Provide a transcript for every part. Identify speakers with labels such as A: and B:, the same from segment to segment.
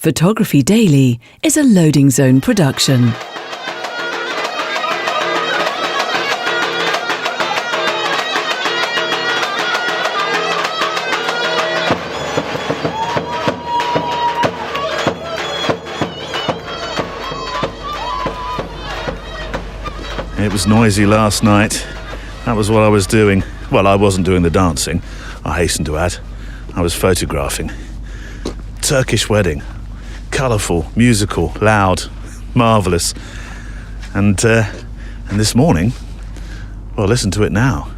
A: Photography Daily is a Loading Zone production.
B: It was noisy last night. That was what I was doing. Well, I wasn't doing the dancing, I hasten to add. I was photographing. Turkish wedding. Colourful, musical, loud, marvellous. And this morning, well, listen to it now.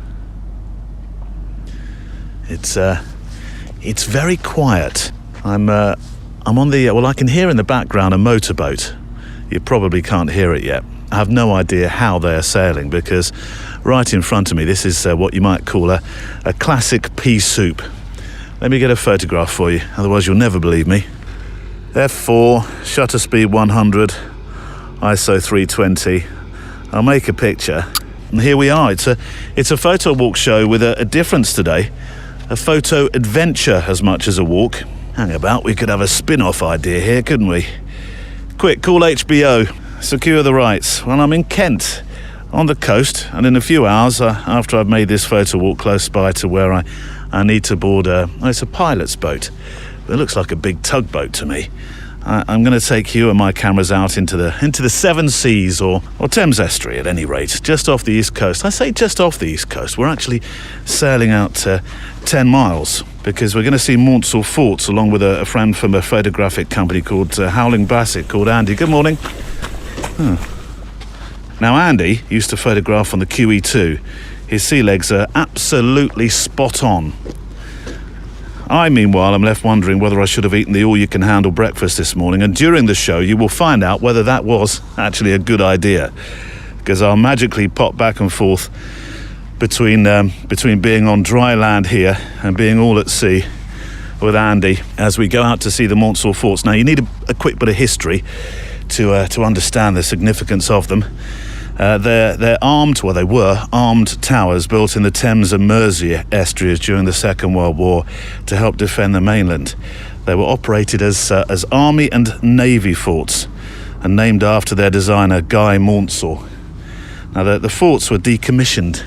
B: It's very quiet. I'm on the, well, I can hear in the background a motorboat. You probably can't hear it yet. I have no idea how they are sailing because right in front of me, this is what you might call a classic pea soup. Let me get a photograph for you, otherwise you'll never believe me. F4, shutter speed 100, ISO 320. I'll make a picture. And here we are. It's a Photowalk show with a difference today. A photo adventure as much as a walk. Hang about, we could have a spin-off idea here, couldn't we? Quick, call HBO. Secure the rights. Well, I'm in Kent, on the coast, and in a few hours after I've made this photo walk close by to where I need to board it's a pilot's boat. It looks like a big tugboat to me. I'm going to take you and my cameras out into the Seven Seas or Thames Estuary at any rate, just off the east coast. I say just off the east coast. We're actually sailing out 10 miles because we're going to see Montsor Forts along with a friend from a photographic company called Howling Basset called Andy. Good morning. Now Andy used to photograph on the QE2. His sea legs are absolutely spot on. I, meanwhile, am left wondering whether I should have eaten the all-you-can-handle breakfast this morning, and during the show you will find out whether that was actually a good idea, because I'll magically pop back and forth between being on dry land here and being all at sea with Andy as we go out to see the Montsor Forts. Now you need a quick bit of history to understand the significance of them. They're armed, well they were armed towers built in the Thames and Mersey estuaries during the Second World War to help defend the mainland. They were operated as army and navy forts and named after their designer Guy Montsor. Now the forts were decommissioned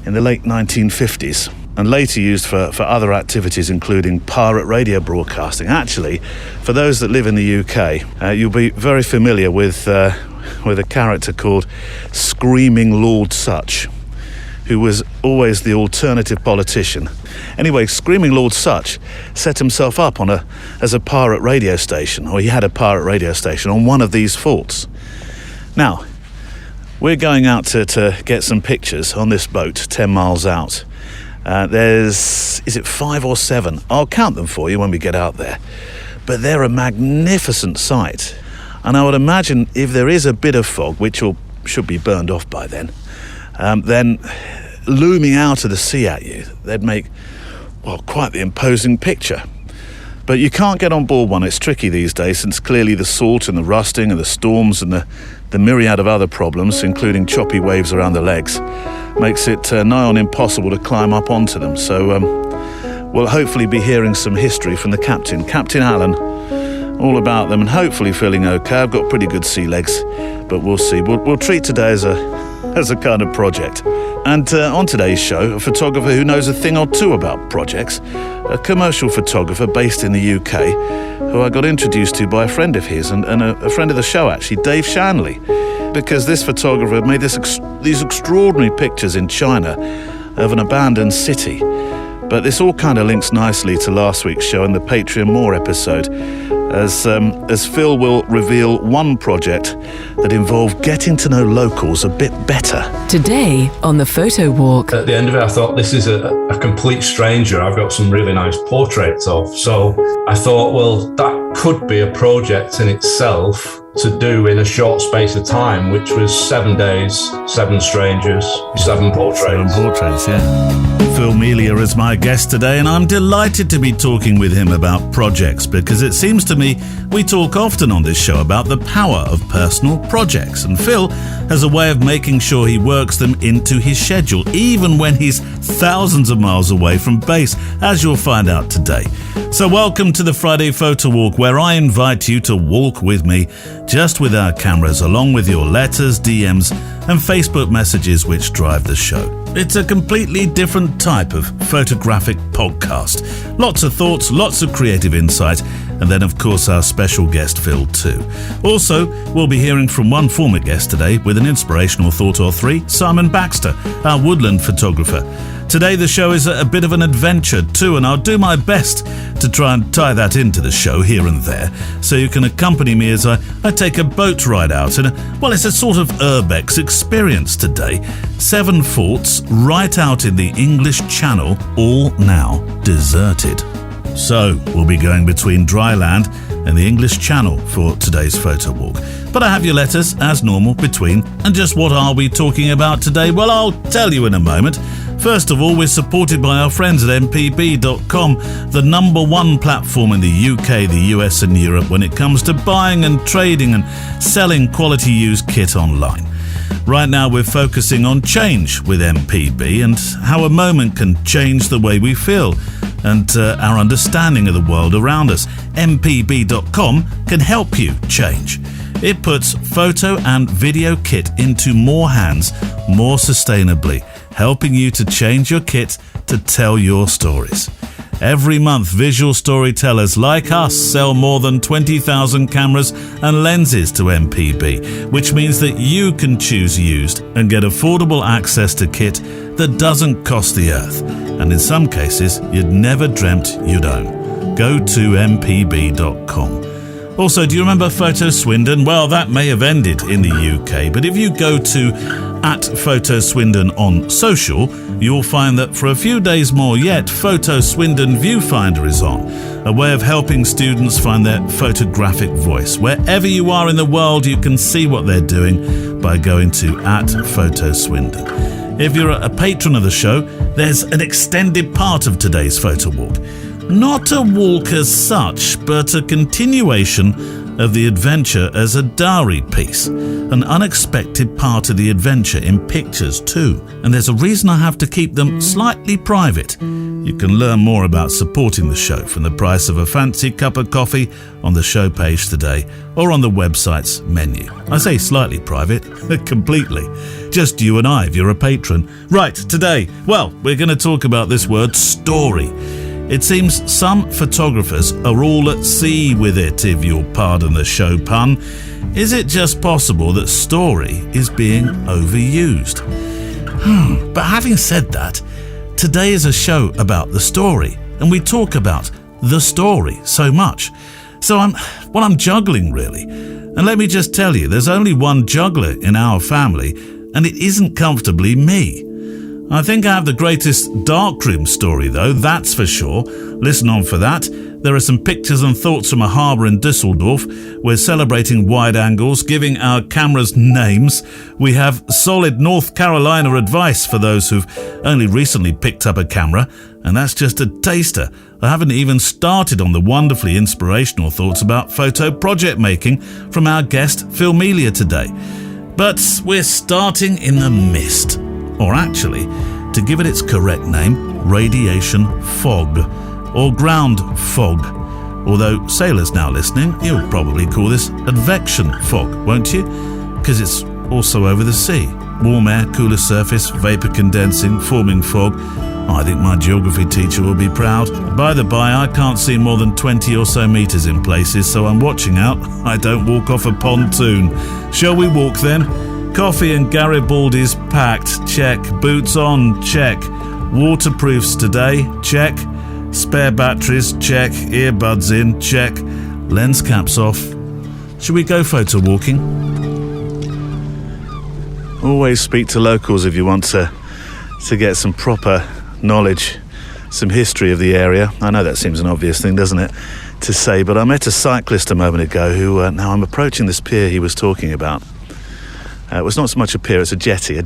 B: in the late 1950s and later used for other activities including pirate radio broadcasting. Actually, for those that live in the UK, you'll be very familiar with a character called Screaming Lord Such, who was always the alternative politician. Anyway, Screaming Lord Such set himself up as a pirate radio station, or he had a pirate radio station on one of these forts. Now, we're going out to get some pictures on this boat 10 miles out. Is it 5 or 7? I'll count them for you when we get out there. But they're a magnificent sight. And I would imagine if there is a bit of fog, which should be burned off by then looming out of the sea at you, they'd make, well, quite the imposing picture. But you can't get on board one. It's tricky these days, since clearly the salt and the rusting and the storms and the myriad of other problems, including choppy waves around the legs, makes it nigh on impossible to climb up onto them. So we'll hopefully be hearing some history from the captain, Captain Allen, all about them, and hopefully feeling okay. I've got pretty good sea legs, but we'll see. We'll treat today as a kind of project. And on today's show, a photographer who knows a thing or two about projects, a commercial photographer based in the UK, who I got introduced to by a friend of his and a friend of the show actually, Dave Shanley, because this photographer made these extraordinary pictures in China of an abandoned city. But this all kind of links nicely to last week's show and the Patreon More episode, as Phil will reveal one project that involved getting to know locals a bit better.
A: Today on the Photowalk.
C: At the end of it, I thought, this is a complete stranger I've got some really nice portraits of. So I thought, well, that could be a project in itself to do in a short space of time, which was 7 days, 7 strangers, 7 portraits.
B: 7 portraits, yeah. Phil Melia is my guest today, and I'm delighted to be talking with him about projects, because it seems to me we talk often on this show about the power of personal projects, and Phil has a way of making sure he works them into his schedule, even when he's thousands of miles away from base, as you'll find out today. So welcome to the Friday Photo Walk, where I invite you to walk with me, just with our cameras, along with your letters, DMs and Facebook messages which drive the show. It's a completely different type of photographic podcast. Lots of thoughts, lots of creative insight, and then of course our special guest Phil too. Also, we'll be hearing from one former guest today with an inspirational thought or three, Simon Baxter, our woodland photographer. Today the show is a bit of an adventure too, and I'll do my best to try and tie that into the show here and there, so you can accompany me as I take a boat ride out. And it's a sort of urbex experience today. 7 forts right out in the English Channel, all now deserted. So we'll be going between dry land and the English Channel for today's photo walk. But I have your letters, as normal, between. And just what are we talking about today? Well, I'll tell you in a moment. First of all, we're supported by our friends at mpb.com, the number one platform in the UK, the US and Europe when it comes to buying and trading and selling quality used kit online. Right now we're focusing on change with MPB and how a moment can change the way we feel and our understanding of the world around us. mpb.com can help you change. It puts photo and video kit into more hands more sustainably, helping you to change your kit to tell your stories. Every month, visual storytellers like us sell more than 20,000 cameras and lenses to MPB, which means that you can choose used and get affordable access to kit that doesn't cost the earth, and in some cases you'd never dreamt you'd own. Go to mpb.com. Also, do you remember Photo Swindon? Well, that may have ended in the UK, but if you go to @Photo Swindon on social, you'll find that for a few days more yet, Photo Swindon Viewfinder is on, a way of helping students find their photographic voice. Wherever you are in the world, you can see what they're doing by going to @Photo Swindon. If you're a patron of the show, there's an extended part of today's photo walk. Not a walk as such, but a continuation of the adventure as a diary piece, an unexpected part of the adventure in pictures too. And there's a reason I have to keep them slightly private. You can learn more about supporting the show from the price of a fancy cup of coffee on the show page today or on the website's menu. I say slightly private, completely. Just you and I if you're a patron. Right, today, we're going to talk about this word story. It seems some photographers are all at sea with it, if you'll pardon the show pun. Is it just possible that story is being overused? But having said that, today is a show about the story, and we talk about the story so much. So I'm juggling really. And let me just tell you, there's only one juggler in our family, and it isn't comfortably me. I think I have the greatest darkroom story though, that's for sure. Listen on for that. There are some pictures and thoughts from a harbour in Düsseldorf. We're celebrating wide angles, giving our cameras names. We have solid North Carolina advice for those who've only recently picked up a camera, and that's just a taster. I haven't even started on the wonderfully inspirational thoughts about photo project making from our guest Phil Melia today. But we're starting in the mist. Or actually, to give it its correct name, radiation fog, or ground fog. Although sailors now listening, you'll probably call this advection fog, won't you? Because it's also over the sea. Warm air, cooler surface, vapour condensing, forming fog. I think my geography teacher will be proud. By the by, I can't see more than 20 or so metres in places, so I'm watching out I don't walk off a pontoon. Shall we walk then? Coffee and Garibaldi's packed, check. Boots on, check. Waterproofs today, check. Spare batteries, check. Earbuds in, check. Lens caps off. Should we go photo walking? Always speak to locals if you want to get some proper knowledge, some history of the area. I know that seems an obvious thing, doesn't it, to say, but I met a cyclist a moment ago who, now I'm approaching this pier he was talking about. It was not so much a pier, it's a jetty.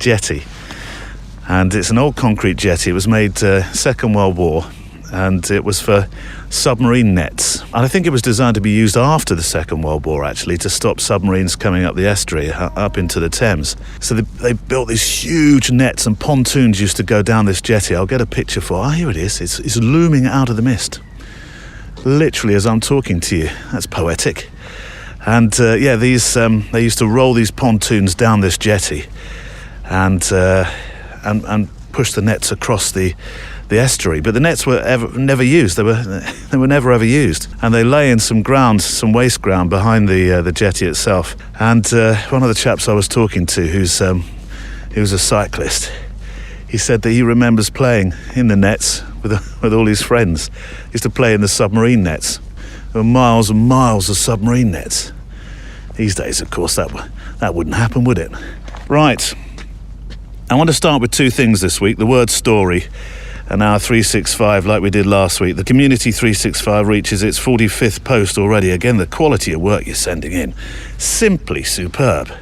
B: And it's an old concrete jetty. It was made Second World War, and it was for submarine nets. And I think it was designed to be used after the Second World War, actually, to stop submarines coming up the estuary, up into the Thames. So they built these huge nets, and pontoons used to go down this jetty. I'll get a picture for you. Here it is. It's looming out of the mist, literally as I'm talking to you. That's poetic. And these they used to roll these pontoons down this jetty, and push the nets across the estuary. But the nets were never used. They were never ever used, and they lay in some waste ground behind the jetty itself. And one of the chaps I was talking to, he was a cyclist, he said that he remembers playing in the nets with all his friends. He used to play in the submarine nets. There were miles and miles of submarine nets. These days, of course, that wouldn't happen, would it? Right. I want to start with two things this week. The word story and our 365 like we did last week. The Community 365 reaches its 45th post already. Again, the quality of work you're sending in, simply superb.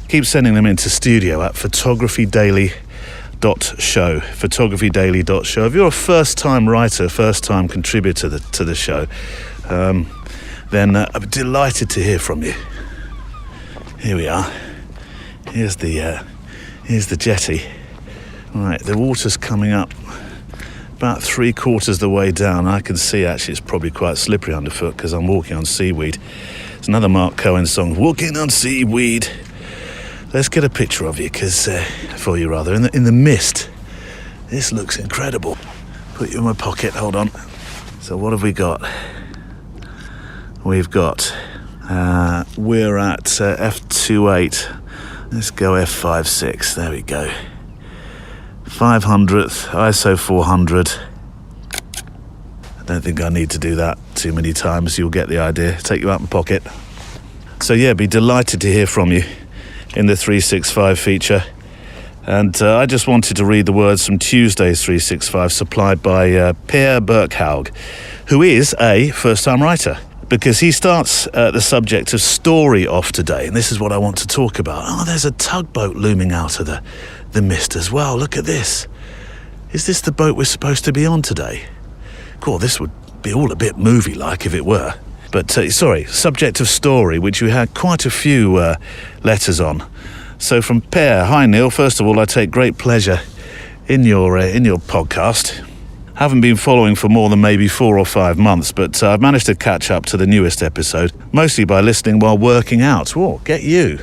B: Keep sending them into studio at photographydaily.show. Photographydaily.show. If you're a first-time writer, first-time contributor to the show, then I'm delighted to hear from you. Here we are. Here's the jetty. Right, the water's coming up about 3/4 the way down. I can see actually it's probably quite slippery underfoot because I'm walking on seaweed. It's another Mark Cohen song, Walking on Seaweed. Let's get a picture of you, for you rather, in the mist. This looks incredible. Put you in my pocket, hold on. So what have we got? We've got, we're at f/2.8. Let's go f/5.6, there we go. 500th, ISO 400. I don't think I need to do that too many times, you'll get the idea. Take you out my pocket. So yeah, be delighted to hear from you in the 365 feature. And I just wanted to read the words from Tuesday's 365 supplied by Pierre Burkhaug, who is a first-time writer, because he starts the subject of story off today, and this is what I want to talk about. Oh, there's a tugboat looming out of the mist as well. Look at this. Is this the boat we're supposed to be on today? Cool, this would be all a bit movie-like if it were. But, subject of story, which we had quite a few letters on. So from Per, hi Neil, first of all, I take great pleasure in your podcast. Haven't been following for more than maybe 4 or 5 months, but I've managed to catch up to the newest episode, mostly by listening while working out. Whoa, get you.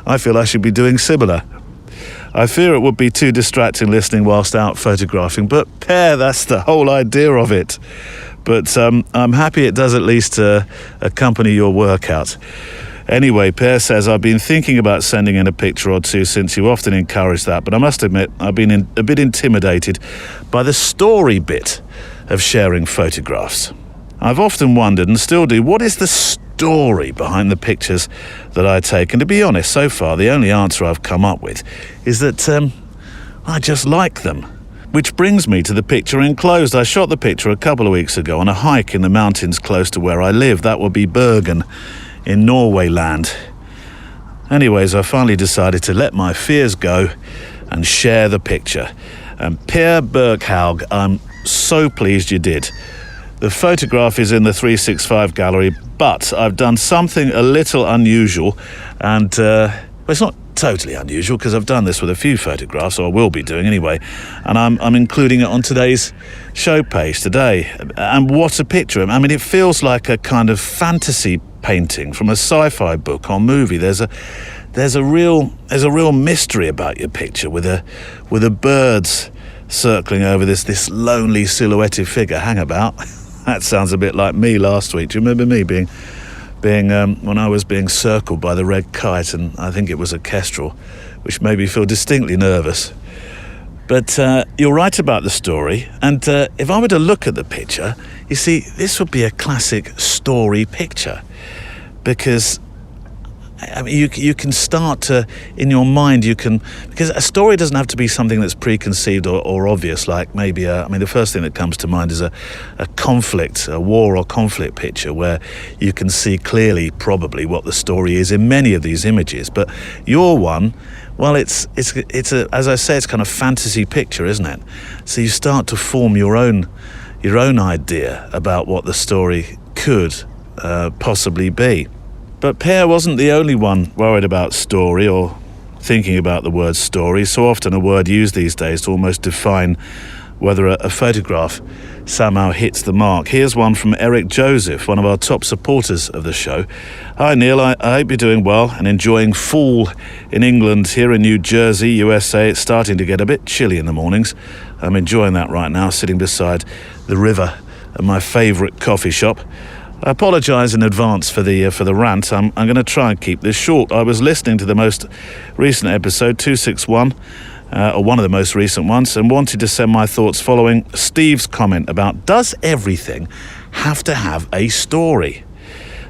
B: I feel I should be doing similar. I fear it would be too distracting listening whilst out photographing, but Per, that's the whole idea of it. But I'm happy it does at least accompany your workout. Anyway, Per says, I've been thinking about sending in a picture or two since you often encourage that, but I must admit I've been a bit intimidated by the story bit of sharing photographs. I've often wondered, and still do, what is the story behind the pictures that I take? And to be honest, so far the only answer I've come up with is that I just like them. Which brings me to the picture enclosed. I shot the picture a couple of weeks ago on a hike in the mountains close to where I live. That would be Bergen in Norway land. Anyways, I finally decided to let my fears go and share the picture. And Per Burkhaug, I'm so pleased you did. The photograph is in the 365 gallery, but I've done something a little unusual, and it's not totally unusual because I've done this with a few photographs, or I will be doing anyway, and I'm including it on today's show page today. And what a picture. I mean, it feels like a kind of fantasy painting from a sci-fi book or movie. There's a real mystery about your picture with a birds circling over this lonely silhouetted figure. Hang about. That sounds a bit like me last week. Do you remember me being when I was being circled by the red kite, and I think it was a kestrel, which made me feel distinctly nervous. But you're right about the story, and if I were to look at the picture, you see, this would be a classic story picture, because I mean, you can start to, in your mind, because a story doesn't have to be something that's preconceived or obvious, like maybe, the first thing that comes to mind is a conflict, a war or conflict picture where you can see clearly probably what the story is in many of these images. But your one, well, it's as I say, it's kind of fantasy picture, isn't it? So you start to form your own idea about what the story could possibly be. But Per wasn't the only one worried about story or thinking about the word story. So often a word used these days to almost define whether a photograph somehow hits the mark. Here's one from Eric Joseph, one of our top supporters of the show. Hi Neil, I hope you're doing well and enjoying fall in England. Here in New Jersey, USA, it's starting to get a bit chilly in the mornings. I'm enjoying that right now, sitting beside the river at my favourite coffee shop. I apologise in advance for the rant. I'm going to try and keep this short. I was listening to the most recent episode, 261, or one of the most recent ones, and wanted to send my thoughts following Steve's comment about, does everything have to have a story?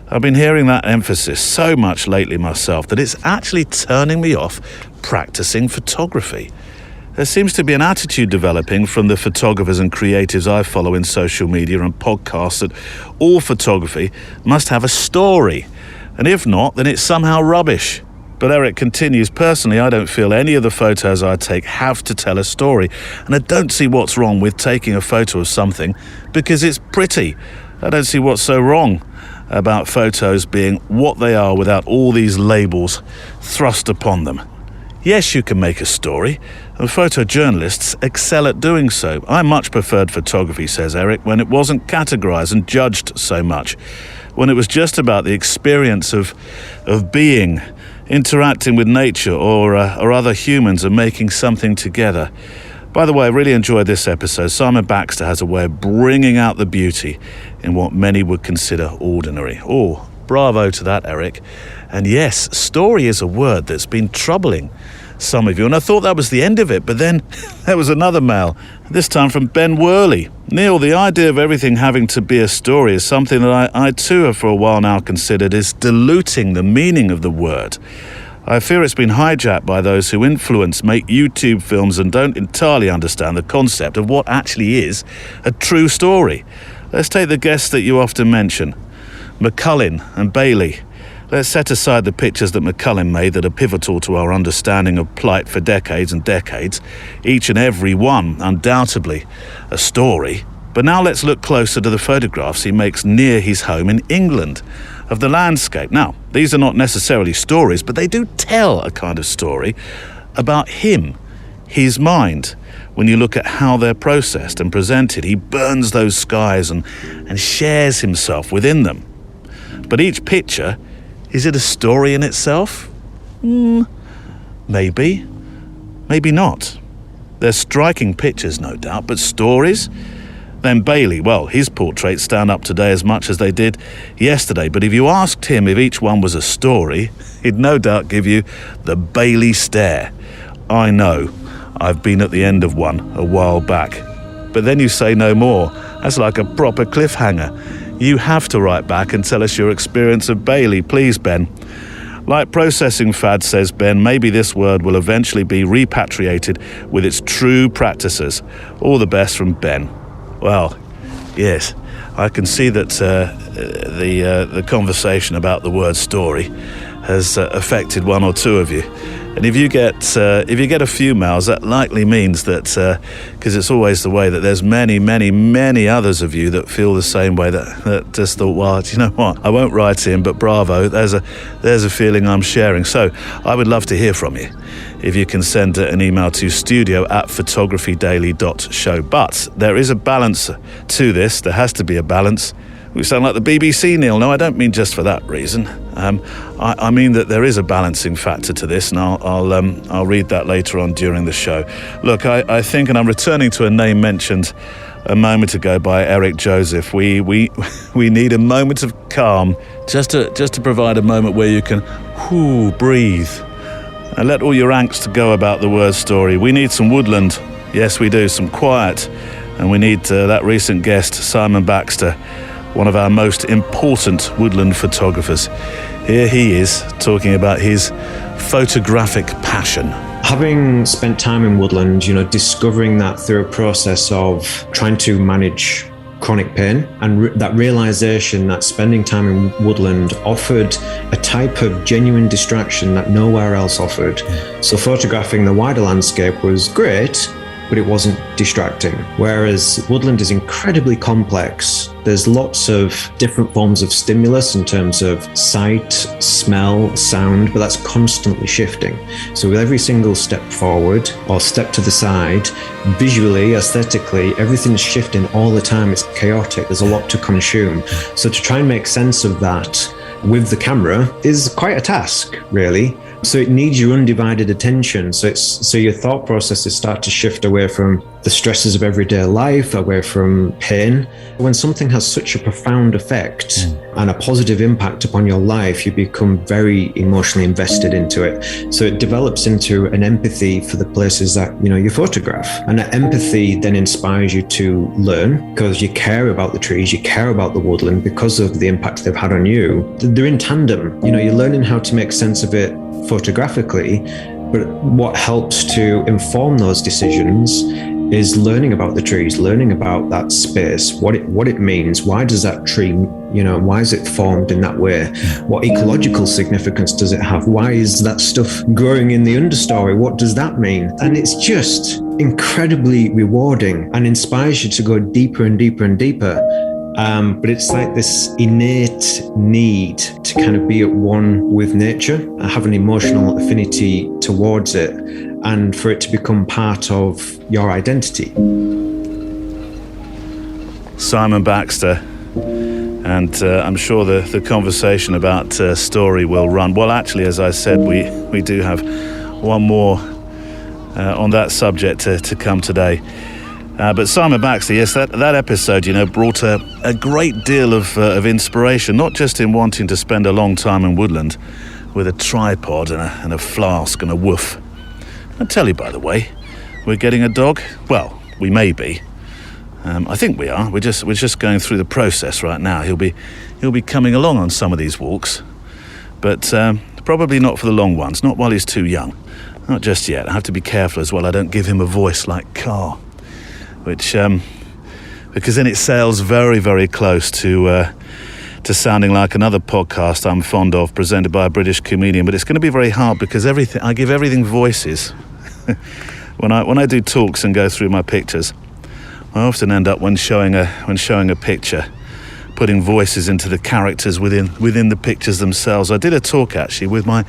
B: I've been hearing that emphasis so much lately myself that it's actually turning me off practicing photography. There seems to be an attitude developing from the photographers and creatives I follow in social media and podcasts that all photography must have a story, and if not, then it's somehow rubbish. But Eric continues, personally, I don't feel any of the photos I take have to tell a story, and I don't see what's wrong with taking a photo of something because it's pretty. I don't see what's so wrong about photos being what they are without all these labels thrust upon them. Yes, you can make a story, and photojournalists excel at doing so. I much preferred photography, says Eric, when it wasn't categorized and judged so much, when it was just about the experience of being, interacting with nature or other humans and making something together. By the way, I really enjoyed this episode. Simon Baxter has a way of bringing out the beauty in what many would consider ordinary. Oh, bravo to that, Eric. And yes, story is a word that's been troubling some of you, and I thought that was the end of it, but then there was another mail, this time from Ben Worley. Neil, the idea of everything having to be a story is something that I too have for a while now considered is diluting the meaning of the word. I fear it's been hijacked by those who influence, make YouTube films and don't entirely understand the concept of what actually is a true story. Let's take the guests that you often mention, McCullin and Bailey. Let's set aside the pictures that McCullin made that are pivotal to our understanding of plight for decades and decades. Each and every one, undoubtedly, a story. But now let's look closer to the photographs he makes near his home in England of the landscape. Now, these are not necessarily stories, but they do tell a kind of story about him, his mind. When you look at how they're processed and presented, he burns those skies and shares himself within them. But each picture, is it a story in itself? Maybe. Maybe not. They're striking pictures, no doubt, but stories? Then Bailey, well, his portraits stand up today as much as they did yesterday, but if you asked him if each one was a story, he'd no doubt give you the Bailey stare. I know, I've been at the end of one a while back. But then you say no more. That's like a proper cliffhanger. You have to write back and tell us your experience of Bailey, please, Ben. Like processing fad, says Ben, maybe this word will eventually be repatriated with its true practices. All the best from Ben. Well, yes, I can see that the conversation about the word story has affected one or two of you. And if you get a few mails, that likely means that, because it's always the way, that there's many, many, many others of you that feel the same way, that just thought, well, you know what, I won't write in, but bravo, there's a feeling I'm sharing. So I would love to hear from you. If you can send an email to studio@photographydaily.show. But there is a balance to this. There has to be a balance. We sound like the BBC, Neil. No, I don't mean just for that reason. I mean that there is a balancing factor to this, and I'll read that later on during the show. Look, I think, and I'm returning to a name mentioned a moment ago by Eric Joseph. We need a moment of calm, just to provide a moment where you can breathe and let all your angst go about the word story. We need some woodland. Yes, we do. Some quiet. And we need that recent guest, Simon Baxter, one of our most important woodland photographers. Here he is talking about his photographic passion.
D: Having spent time in woodland, discovering that through a process of trying to manage chronic pain, and that realization that spending time in woodland offered a type of genuine distraction that nowhere else offered. So photographing the wider landscape was great, but it wasn't distracting. Whereas woodland is incredibly complex. There's lots of different forms of stimulus in terms of sight, smell, sound, but that's constantly shifting. So with every single step forward or step to the side, visually, aesthetically, everything's shifting all the time. It's chaotic. There's a lot to consume. So to try and make sense of that with the camera is quite a task, really. So it needs your undivided attention. So your thought processes start to shift away from the stresses of everyday life, away from pain. When something has such a profound effect and a positive impact upon your life, you become very emotionally invested into it. So it develops into an empathy for the places that you photograph. And that empathy then inspires you to learn, because you care about the trees, you care about the woodland because of the impact they've had on you. They're in tandem. You're learning how to make sense of it photographically, but what helps to inform those decisions is learning about the trees, learning about that space, what it means, why does that tree, why is it formed in that way? What ecological significance does it have? Why is that stuff growing in the understory? What does that mean? And it's just incredibly rewarding and inspires you to go deeper and deeper and deeper. But it's like this innate need to kind of be at one with nature, have an emotional affinity towards it, and for it to become part of your identity.
B: Simon Baxter, and I'm sure the conversation about story will run. Well, actually, as I said, we do have one more on that subject to come today. But Simon Baxter, yes, that episode, brought a great deal of inspiration, not just in wanting to spend a long time in woodland with a tripod and a flask and a woof. I'll tell you, by the way, we're getting a dog. Well, we may be. I think we are. We're just going through the process right now. He'll be coming along on some of these walks, but probably not for the long ones. Not while he's too young. Not just yet. I have to be careful as well. I don't give him a voice like Carr, which because then it sails very, very close to sounding like another podcast I'm fond of, presented by a British comedian. But it's going to be very hard because I give everything voices. when I do talks and go through my pictures, I often end up when showing a picture, putting voices into the characters within the pictures themselves. I did a talk actually with my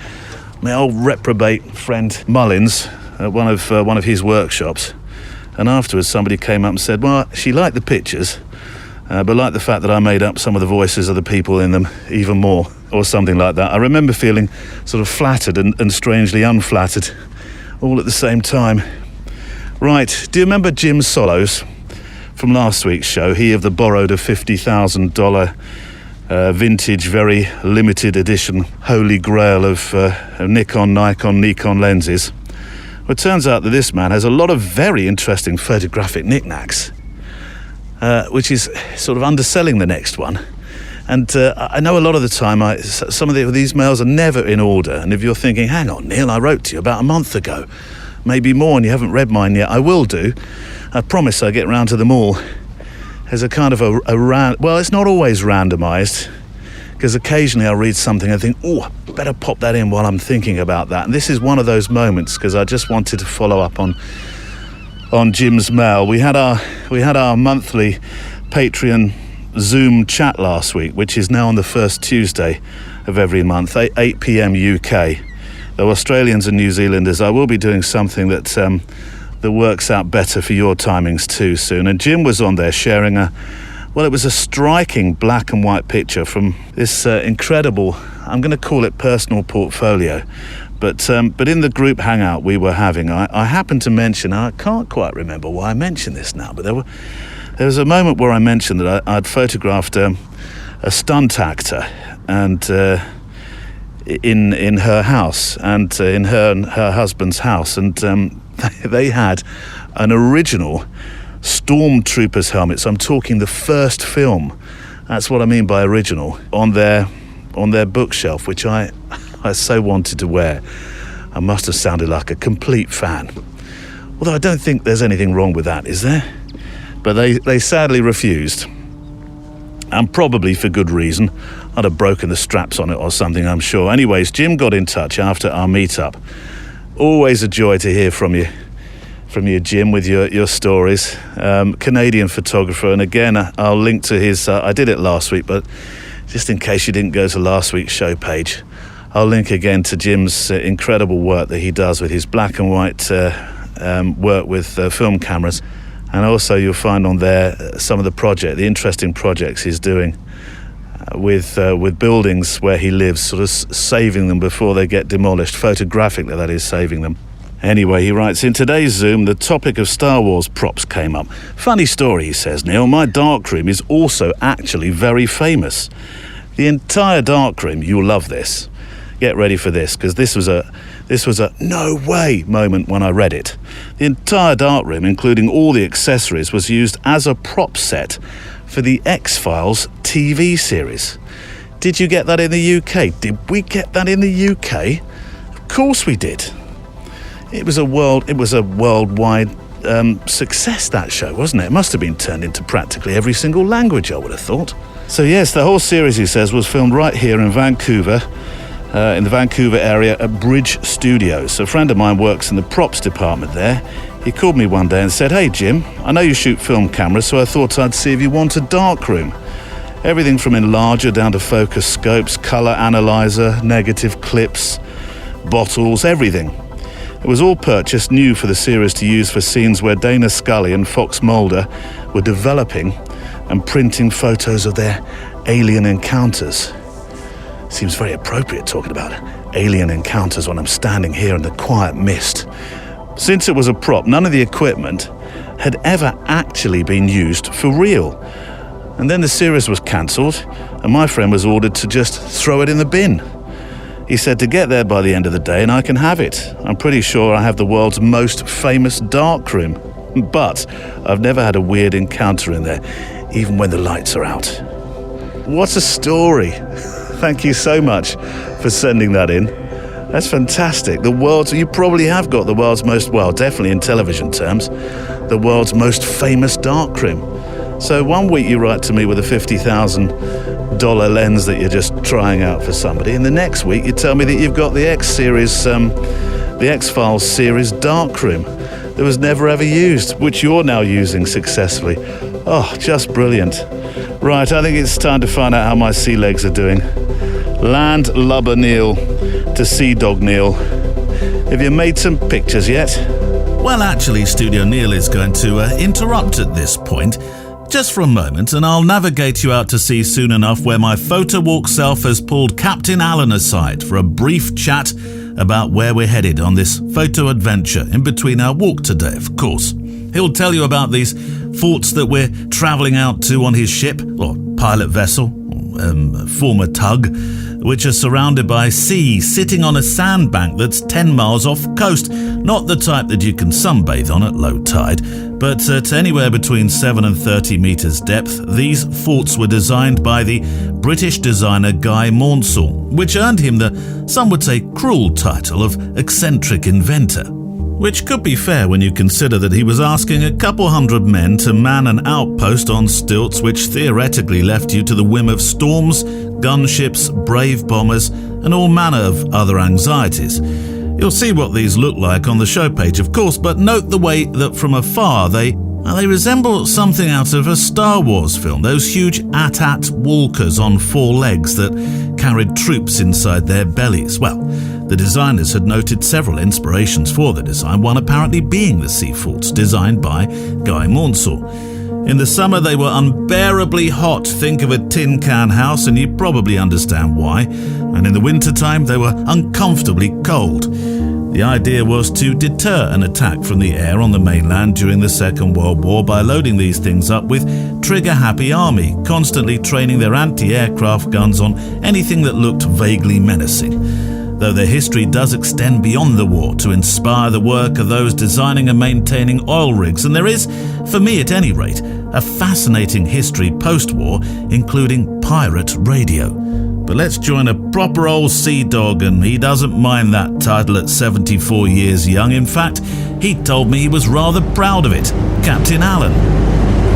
B: old reprobate friend Mullins at one of his workshops. And afterwards, somebody came up and said, well, she liked the pictures, but liked the fact that I made up some of the voices of the people in them even more, or something like that. I remember feeling sort of flattered and strangely unflattered, all at the same time. Right, do you remember Jim Solos from last week's show? He of the borrowed a $50,000 vintage, very limited edition holy grail of Nikon lenses. Well, it turns out that this man has a lot of very interesting photographic knickknacks, which is sort of underselling the next one. And I know a lot of the time some of these mails are never in order. And if you're thinking, hang on, Neil, I wrote to you about a month ago, maybe more, and you haven't read mine yet, I will do. I promise I get round to them all. There's a kind of well, it's not always randomised, because occasionally I'll read something and think, oh, better pop that in while I'm thinking about that. And this is one of those moments, because I just wanted to follow up on Jim's mail. We had our monthly Patreon Zoom chat last week, which is now on the first Tuesday of every month, 8 p.m. UK. Though Australians and New Zealanders, I will be doing something that works out better for your timings too soon. And Jim was on there sharing it was a striking black and white picture from this incredible, I'm going to call it personal portfolio. But in the group hangout we were having, I happened to mention, I can't quite remember why I mentioned this now, but there was a moment where I mentioned that I'd photographed a stunt actor, and in her house, and in her and her husband's house, and they had an original Stormtroopers helmet. So I'm talking the first film That's what I mean by original. On their bookshelf, which I so wanted to wear. I must have sounded like a complete fan. Although I don't think there's anything wrong with that, is there? But they sadly refused. And probably for good reason. I'd have broken the straps on it or something, I'm sure. Anyways, Jim got in touch after our meet-up. Always a joy to hear from you, Jim, with your stories. Canadian photographer, and again, I'll link to his... I did it last week, but just in case you didn't go to last week's show page, I'll link again to Jim's incredible work that he does with his black and white work with film cameras. And also you'll find on there some of the interesting projects he's doing with buildings where he lives, sort of saving them before they get demolished, photographically that is, saving them. Anyway, he writes, in today's Zoom, the topic of Star Wars props came up. Funny story, he says, Neil, my darkroom is also actually very famous. The entire darkroom, you'll love this. Get ready for this, because this was a no way moment when I read it. The entire darkroom, including all the accessories, was used as a prop set for the X-Files TV series. Did you get that in the UK? Did we get that in the UK? Of course we did. It was a worldwide success, that show, wasn't it? It must have been turned into practically every single language, I would have thought. So yes, the whole series, he says, was filmed right here in Vancouver, in the Vancouver area at Bridge Studios. So a friend of mine works in the props department there. He called me one day and said, hey Jim, I know you shoot film cameras, so I thought I'd see if you want a darkroom. Everything from enlarger down to focus scopes, colour analyzer, negative clips, bottles, everything. It was all purchased new for the series to use for scenes where Dana Scully and Fox Mulder were developing and printing photos of their alien encounters. Seems very appropriate talking about alien encounters when I'm standing here in the quiet mist. Since it was a prop, none of the equipment had ever actually been used for real. And then the series was cancelled, and my friend was ordered to just throw it in the bin. He said to get there by the end of the day and I can have it. I'm pretty sure I have the world's most famous darkroom. But I've never had a weird encounter in there, even when the lights are out. What a story. Thank you so much for sending that in. That's fantastic. You probably have got the world's most, well, definitely in television terms, the world's most famous darkroom. So one week you write to me with a $50,000 lens that you're just trying out for somebody, and the next week you tell me that you've got the X-Files series darkroom that was never ever used, which you're now using successfully. Oh, just brilliant. Right, I think it's time to find out how my sea legs are doing. Landlubber Neil to Sea Dog Neil. Have you made some pictures yet?
E: Well, actually, Studio Neil is going to interrupt at this point, just for a moment, and I'll navigate you out to sea soon enough where my Photowalk self has pulled Captain Allen aside for a brief chat about where we're headed on this photo adventure in between our walk today, of course. He'll tell you about these forts that we're travelling out to on his ship, or pilot vessel, former tug, which are surrounded by sea, sitting on a sandbank that's 10 miles off coast. Not the type that you can sunbathe on at low tide, but at anywhere between 7 and 30 metres depth. These forts were designed by the British designer Guy Maunsell, which earned him the, some would say, cruel title of eccentric inventor. Which could be fair when you consider that he was asking a couple hundred men to man an outpost on stilts which theoretically left you to the whim of storms, gunships, brave bombers, and all manner of other anxieties. You'll see what these look like on the show page, of course, but note the way that from afar they resemble something out of a Star Wars film, those huge AT-AT walkers on 4 legs that carried troops inside their bellies. Well, the designers had noted several inspirations for the design, one apparently being the sea forts designed by Guy Maunsell. In the summer they were unbearably hot, think of a tin can house and you probably understand why, and in the wintertime they were uncomfortably cold. The idea was to deter an attack from the air on the mainland during the Second World War by loading these things up with trigger-happy army, constantly training their anti-aircraft guns on anything that looked vaguely menacing. Though their history does extend beyond the war to inspire the work of those designing and maintaining oil rigs, and there is, for me at any rate, a fascinating history post-war, including pirate radio. But let's join a proper old sea dog, and he doesn't mind that title at 74 years young. In fact, he told me he was rather proud of it. Captain Allen.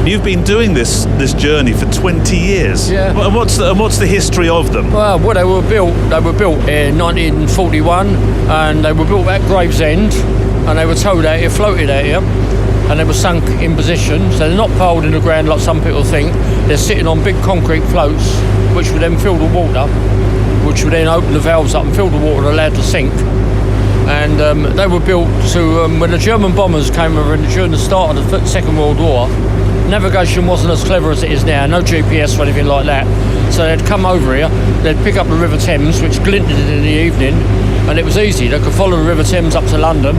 B: You've been doing this journey for 20 years.
F: Yeah.
B: And what's the history of them?
F: Well, they were built in 1941, and they were built at Gravesend, and they were towed out here, floated out here, and they were sunk in position. So they're not piled in the ground like some people think. They're sitting on big concrete floats, which would then fill the water, which would then open the valves up and fill the water, allowed to sink. And they were built to when the German bombers came over during the start of the Second World War. Navigation wasn't as clever as it is now, no GPS or anything like that. So they'd come over here, they'd pick up the River Thames, which glinted in the evening, and it was easy. They could follow the River Thames up to London,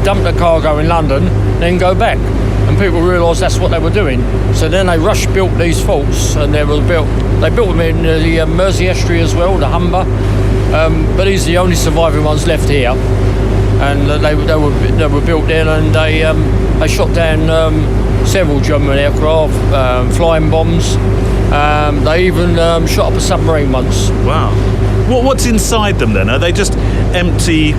F: dump the cargo in London, then go back. And people realised that's what they were doing. So then they built these forts, and they built them in the Mersey Estuary as well, the Humber. But these are the only surviving ones left here. And they were built there, and they shot down several German aircraft, flying bombs. They even shot up a submarine once.
B: Wow. What's inside them then? Are they just empty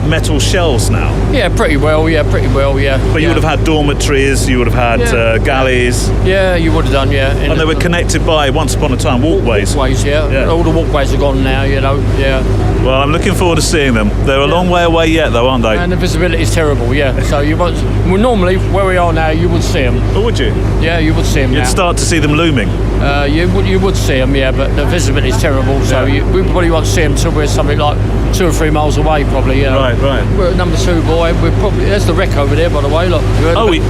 B: metal shells now?
F: Yeah, pretty well.
B: But you would have had dormitories, you would have had galleys.
F: Yeah, you would have done, yeah.
B: And they were connected by, once upon a time, walkways.
F: Walkways, yeah. All the walkways are gone now, yeah.
B: Well, I'm looking forward to seeing them. They're a long way away yet, though, aren't they?
F: And the visibility is terrible, yeah. So you won't. Well, normally, where we are now, you would see them.
B: Oh, would you?
F: Yeah, you would see them.
B: You'd start to see them looming.
F: You would see them, yeah, but the visibility is terrible. So we probably won't see them until we're something like 2 or 3 miles away, probably. Yeah.
B: Right.
F: We're at number 2, boy. There's the wreck over there, by the way. Look.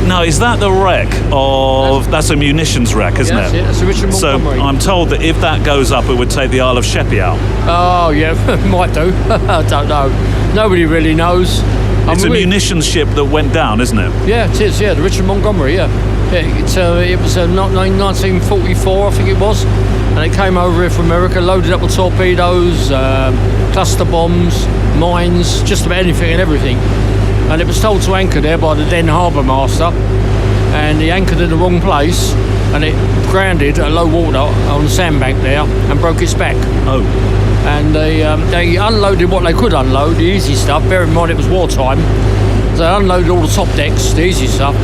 B: No, is that the wreck of? That's a munitions wreck, isn't it?
F: Yeah, that's the Richard
B: So
F: Montgomery.
B: I'm told that if that goes up, it would take the Isle of Sheppey out.
F: Oh yeah, might do. I don't know. Nobody really knows.
B: It's a munitions ship that went down, isn't it?
F: Yeah, it is. Yeah, the Richard Montgomery. Yeah. It was 1944, I think it was, and it came over here from America, loaded up with torpedoes, cluster bombs, mines, just about anything and everything. And it was told to anchor there by the then harbour master, and he anchored in the wrong place, and it grounded at low water on the sandbank there and broke its back.
B: Oh.
F: And they unloaded what they could unload, the easy stuff. Bear in mind it was wartime. So they unloaded all the top decks, the easy stuff.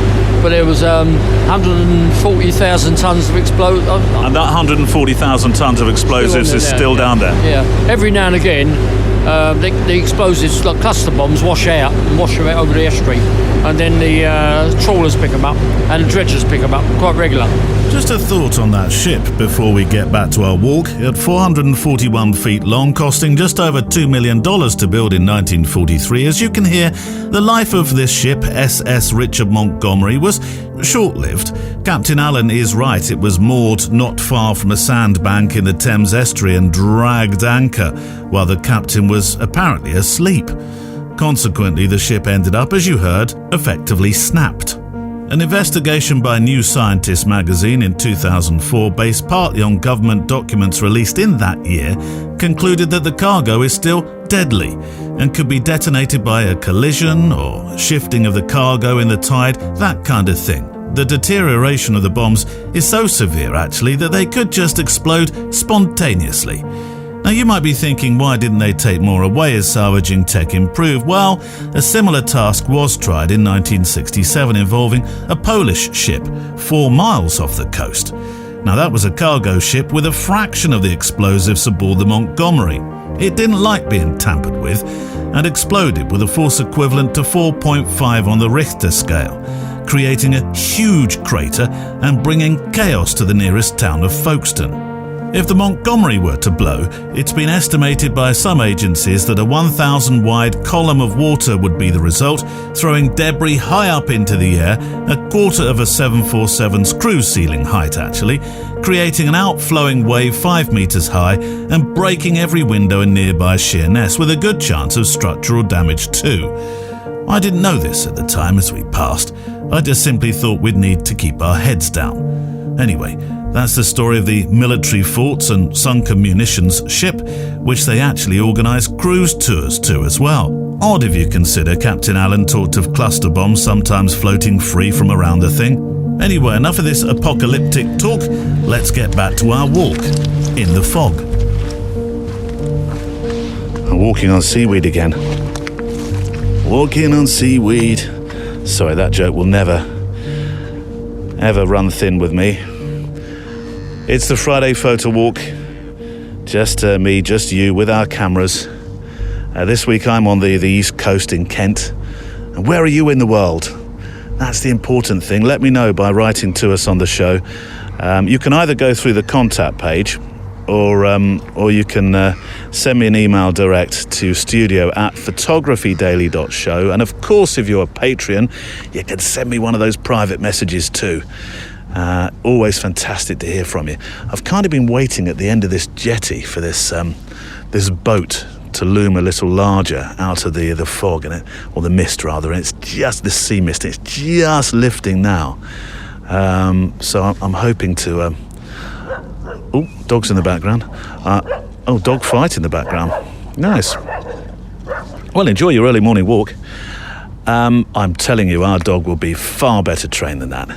F: But there was 140,000 tonnes of explosives.
B: And that 140,000 tonnes of explosives is still down there?
F: Yeah. Every now and again, the explosives, like cluster bombs, wash out over the estuary. And then the trawlers pick them up and the dredgers pick them up, quite regular.
E: Just a thought on that ship before we get back to our walk. At 441 feet long, costing just over $2 million to build in 1943, as you can hear, the life of this ship, SS Richard Montgomery, was short-lived. Captain Allen is right, it was moored not far from a sandbank in the Thames estuary and dragged anchor, while the captain was apparently asleep. Consequently, the ship ended up, as you heard, effectively snapped. An investigation by New Scientist magazine in 2004, based partly on government documents released in that year, concluded that the cargo is still deadly and could be detonated by a collision or shifting of the cargo in the tide, that kind of thing. The deterioration of the bombs is so severe, actually, that they could just explode spontaneously. Now you might be thinking, why didn't they take more away as salvaging tech improved? Well, a similar task was tried in 1967 involving a Polish ship 4 miles off the coast. Now that was a cargo ship with a fraction of the explosives aboard the Montgomery. It didn't like being tampered with and exploded with a force equivalent to 4.5 on the Richter scale, creating a huge crater and bringing chaos to the nearest town of Folkestone. If the Montgomery were to blow, it's been estimated by some agencies that a 1,000-wide column of water would be the result, throwing debris high up into the air, a quarter of a 747's cruise ceiling height actually, creating an outflowing wave 5 metres high and breaking every window in nearby Sheerness, with a good chance of structural damage too. I didn't know this at the time as we passed. I just simply thought we'd need to keep our heads down. Anyway, That's the story of the military forts and sunken munitions ship, which they actually organise cruise tours to as well. Odd if you consider Captain Allen talked of cluster bombs sometimes floating free from around the thing. Anyway, enough of this apocalyptic talk. Let's get back to our walk in the fog.
B: I'm walking on seaweed again. Walking on seaweed. Sorry, that joke will never, ever run thin with me. It's the Friday photo walk. Just me, just you, with our cameras. This week I'm on the East Coast in Kent. And where are you in the world? That's the important thing. Let me know by writing to us on the show. You can either go through the contact page, or you can send me an email direct to studio@photographydaily.show. And of course, if you're a Patreon, you can send me one of those private messages too. Always fantastic to hear from you. I've kind of been waiting at the end of this jetty for this boat to loom a little larger out of the fog, or the mist rather, and it's just the sea mist. It's just lifting now. So I'm hoping to. Oh, dogs in the background. Dog fight in the background. Nice. Well, enjoy your early morning walk. I'm telling you, our dog will be far better trained than that.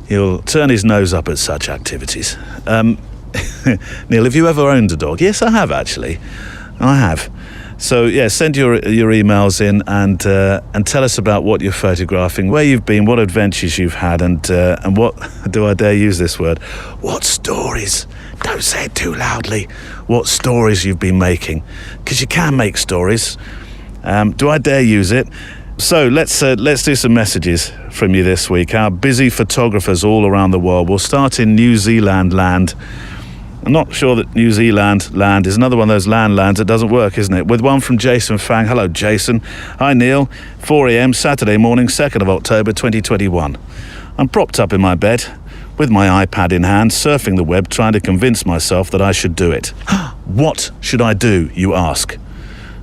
B: He'll turn his nose up at such activities. Neil, have you ever owned a dog? Yes, I have actually. I have. So yeah, send your emails in and tell us about what you're photographing, where you've been, what adventures you've had, and what, do I dare use this word, what stories, don't say it too loudly, what stories you've been making, because you can make stories. Do I dare use it? So let's do some messages from you this week. Our busy photographers all around the world. We'll start in New Zealand land. I'm not sure that New Zealand land is another one of those lands that doesn't work, isn't it? With one from Jason Fang. Hello, Jason. Hi, Neil. 4 a.m. Saturday morning, 2nd of October 2021. I'm propped up in my bed with my iPad in hand, surfing the web, trying to convince myself that I should do it. What should I do, you ask?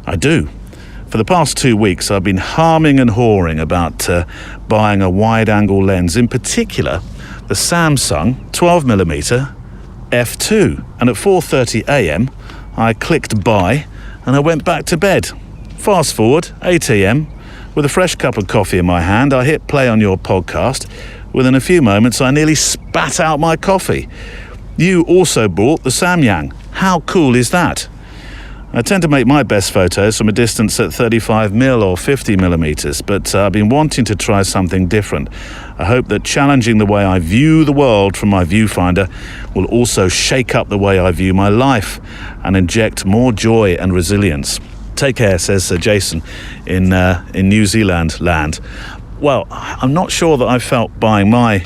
B: I do. For the past 2 weeks, I've been harming and hawing about buying a wide-angle lens, in particular, the Samsung 12mm f2, and at 4:30 a.m. I clicked buy and I went back to bed. Fast forward, 8 a.m. with a fresh cup of coffee in my hand, I hit play on your podcast. Within a few moments I nearly spat out my coffee. You also bought the Samyang. How cool is that? I tend to make my best photos from a distance at 35mm or 50mm, but I've been wanting to try something different. I hope that challenging the way I view the world from my viewfinder will also shake up the way I view my life and inject more joy and resilience. Take care, says Jason in New Zealand land. Well, I'm not sure that I felt buying my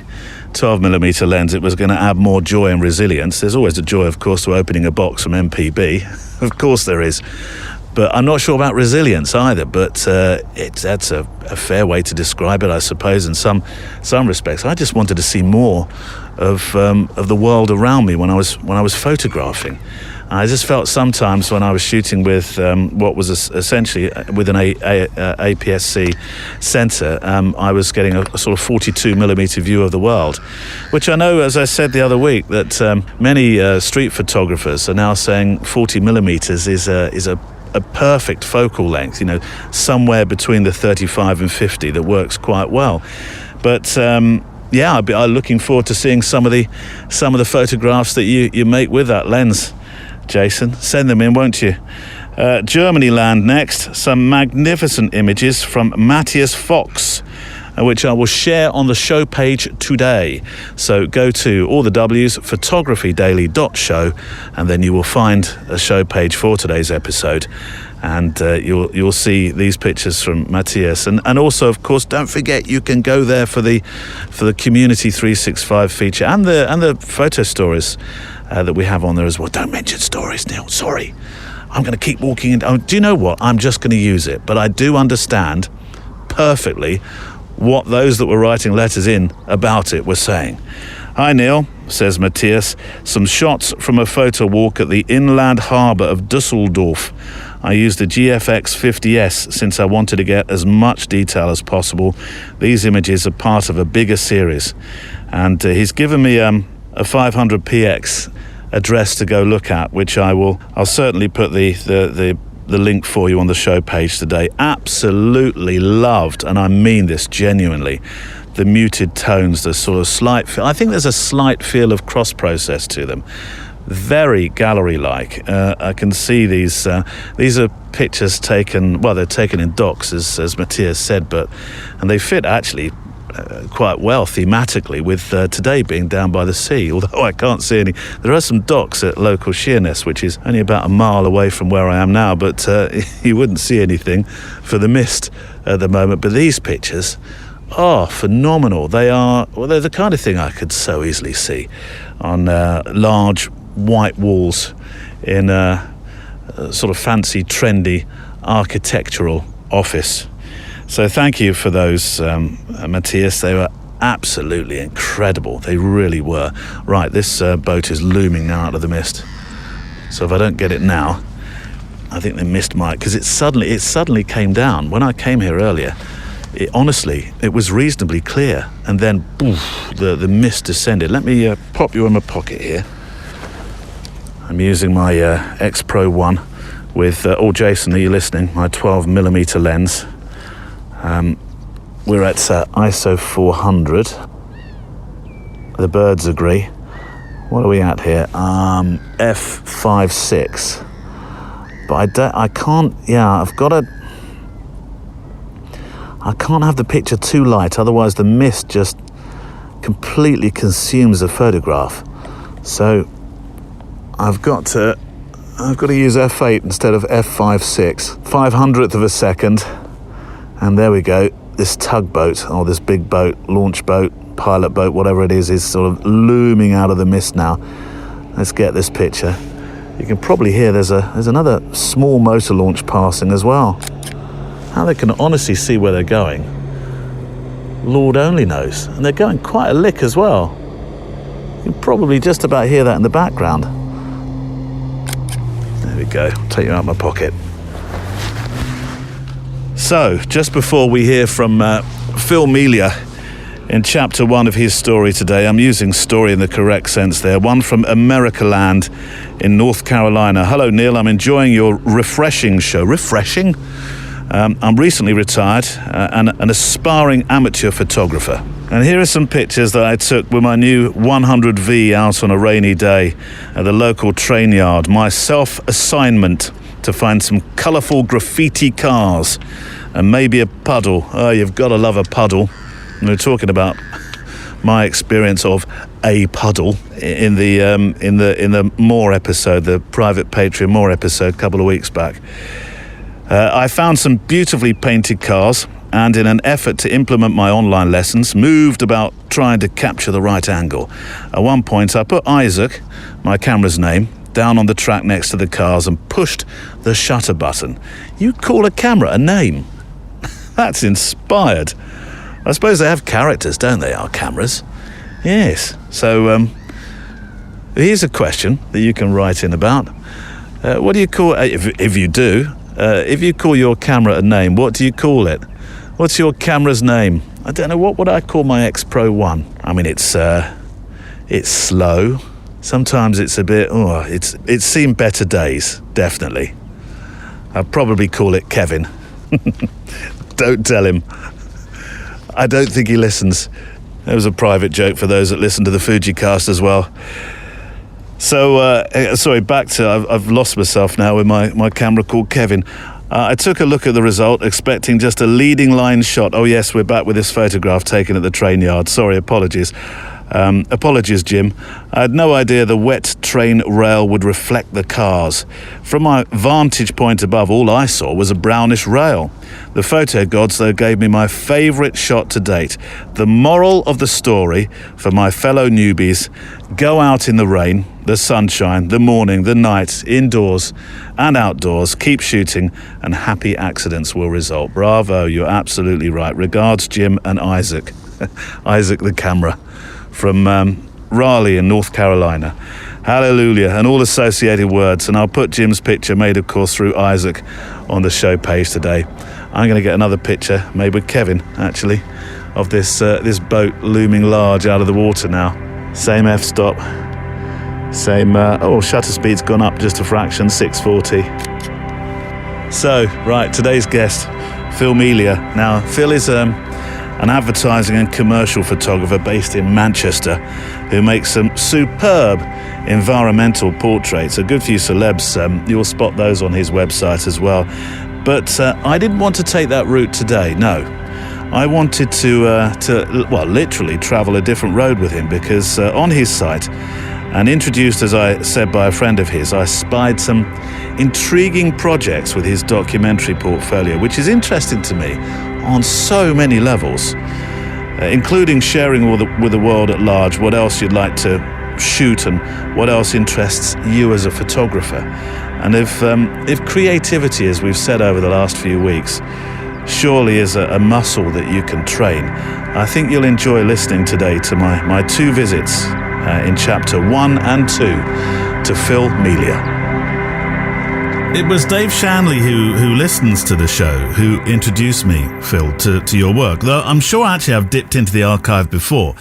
B: 12mm lens it was going to add more joy and resilience. There's always a joy, of course, to opening a box from MPB. Of course there is. But I'm not sure about resilience either. But that's a fair way to describe it, I suppose, in some respects. I just wanted to see more of the world around me when I was photographing. I just felt sometimes when I was shooting with what was essentially with an APS-C sensor, I was getting a sort of 42mm view of the world, which I know, as I said the other week, that many street photographers are now saying 40mm is a perfect focal length, somewhere between the 35 and 50 that works quite well. But I'm looking forward to seeing some of the photographs that you make with that lens. Jason, send them in, won't you? Germany land next. Some magnificent images from Matthias Fox, which I will share on the show page today. So go to all the W's, photographydaily.show, and then you will find a show page for today's episode. And you'll see these pictures from Matthias, and also, of course, don't forget you can go there for the Community 365 feature and the photo stories that we have on there as well. Don't mention stories, Neil. Sorry, I'm going to keep walking in. Do you know what? I'm just going to use it, but I do understand perfectly what those that were writing letters in about it were saying. Hi, Neil, says Matthias. Some shots from a photo walk at the inland harbour of Dusseldorf. I used a GFX 50S since I wanted to get as much detail as possible. These images are part of a bigger series. And he's given me a a 500px address to go look at, which I'll certainly put the link for you on the show page today. Absolutely loved, and I mean this genuinely, the muted tones, the sort of slight I think there's a slight feel of cross-process to them. Very gallery-like. I can see these are pictures taken, well, they're taken in docks, as Matthias said, and they fit actually quite well thematically with today being down by the sea, although I can't see any. There are some docks at local Sheerness, which is only about a mile away from where I am now, but you wouldn't see anything for the mist at the moment. But these pictures are phenomenal. They're the kind of thing I could so easily see on large white walls in a sort of fancy, trendy architectural office. So thank you for those, Matthias. They were absolutely incredible. They really were. Right, this boat is looming now out of the mist. So if I don't get it now, I think the mist might, because it suddenly came down. When I came here earlier, it was reasonably clear, and then poof, the mist descended. Let me pop you in my pocket here. I'm using my X Pro 1 with, Jason, are you listening? My 12mm lens. We're at ISO 400. The birds agree. What are we at here? F5.6. But I can't have the picture too light, otherwise the mist just completely consumes the photograph. So I've got to use f8 instead of f5.6. 500th of a second. And there we go. This tugboat, or this big boat, launch boat, pilot boat, whatever it is sort of looming out of the mist now. Let's get this picture. You can probably hear there's another small motor launch passing as well. How they can honestly see where they're going, Lord only knows. And they're going quite a lick as well. You can probably just about hear that in the background. There we go. Take you out of my pocket. So, just before we hear from Phil Melia in chapter 1 of his story today, I'm using story in the correct sense there, one from America Land in North Carolina. Hello, Neil, I'm enjoying your refreshing show. Refreshing? I'm recently retired and an aspiring amateur photographer. And here are some pictures that I took with my new 100V out on a rainy day at the local train yard. My self-assignment to find some colourful graffiti cars and maybe a puddle. Oh, you've got to love a puddle. And we're talking about my experience of a puddle in the Moore episode, the private Patreon Moore episode a couple of weeks back. I found some beautifully painted cars, and in an effort to implement my online lessons, moved about trying to capture the right angle. At one point, I put Isaac, my camera's name, down on the track next to the cars and pushed the shutter button. You call a camera a name? That's inspired. I suppose they have characters, don't they, our cameras? Yes. So, here's a question that you can write in about. What do you call, if you do, if you call your camera a name, what do you call it? What's your camera's name? I don't know, what would I call my X Pro 1? I mean, it's slow. Sometimes it's a bit, it's seen better days, definitely. I'd probably call it Kevin. Don't tell him. I don't think he listens. It was a private joke for those that listen to the Fujicast as well. So, sorry, back to, I've lost myself now with my camera called Kevin. I took a look at the result, expecting just a leading line shot. Oh yes, we're back with this photograph taken at the train yard. Sorry, apologies. Apologies, Jim. I had no idea the wet train rail would reflect the cars. From my vantage point above, all I saw was a brownish rail. The photo gods, though, gave me my favourite shot to date. The moral of the story for my fellow newbies: go out in the rain, the sunshine, the morning, the night, indoors and outdoors, keep shooting and happy accidents will result. Bravo, you're absolutely right. Regards, Jim and Isaac. Isaac the camera. From Raleigh in North Carolina. Hallelujah, and all associated words. And I'll put Jim's picture, made of course through Isaac, on the show page today. I'm going to get another picture, made with Kevin actually, of this boat looming large out of the water now. Same f-stop. Same, shutter speed's gone up just a fraction, 640. So, right, today's guest, Phil Melia. Now, Phil is an advertising and commercial photographer based in Manchester who makes some superb environmental portraits. A good few celebs, you'll spot those on his website as well. But I didn't want to take that route today, no. I wanted to literally travel a different road with him because on his site, and introduced, as I said, by a friend of his, I spied some intriguing projects with his documentary portfolio, which is interesting to me on so many levels, including sharing with the world at large what else you'd like to shoot and what else interests you as a photographer. And if creativity, as we've said over the last few weeks, surely is a muscle that you can train, I think you'll enjoy listening today to my two visits in chapter 1 and 2 to Phil Melia.
E: It was Dave Shanley who listens to the show who introduced me, Phil, to your work. Though I'm sure actually I've dipped into the archive before.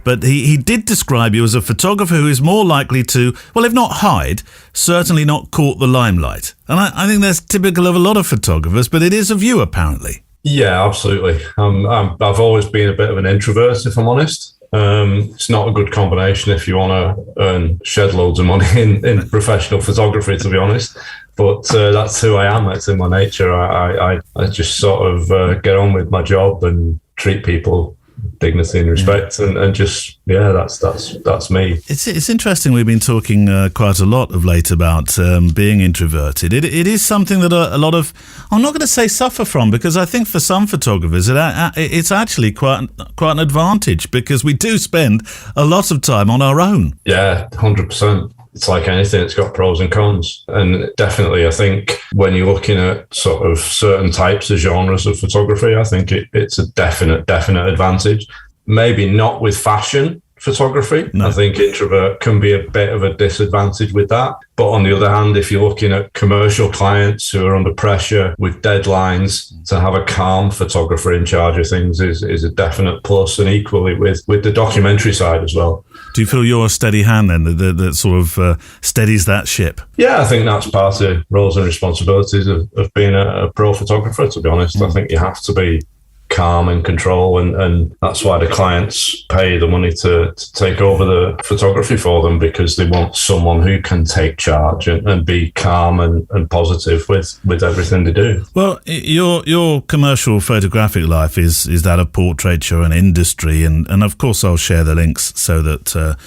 E: But he did describe you as a photographer who is more likely to, well, if not hide, certainly not court the limelight. And I think that's typical of a lot of photographers, but it is of you, apparently.
C: Yeah, absolutely. I've always been a bit of an introvert, if I'm honest. It's not a good combination if you want to shed loads of money in professional photography, to be honest. But that's who I am. That's in my nature. I just sort of get on with my job and treat people with dignity and respect, and just that's me.
E: It's interesting. We've been talking quite a lot of late about being introverted. It is something that a lot of, I'm not going to say suffer from, because I think for some photographers it's actually quite an advantage, because we do spend a lot of time on our own.
C: Yeah, 100%. It's like anything, it's got pros and cons. And definitely, I think when you're looking at sort of certain types of genres of photography, I think it's a definite advantage. Maybe not with fashion photography. No. I think introvert can be a bit of a disadvantage with that. But on the other hand, if you're looking at commercial clients who are under pressure with deadlines, to have a calm photographer in charge of things is a definite plus, and equally with the documentary side as well.
E: Do you feel you're a steady hand then that sort of steadies that ship?
C: Yeah, I think that's part of roles and responsibilities of being a pro photographer, to be honest. I think you have to be calm and control, and that's why the clients pay the money to take over the photography for them, because they want someone who can take charge and be calm and positive with everything they do. Well,
E: your commercial photographic life is that of portraiture and industry, and of course I'll share the links so that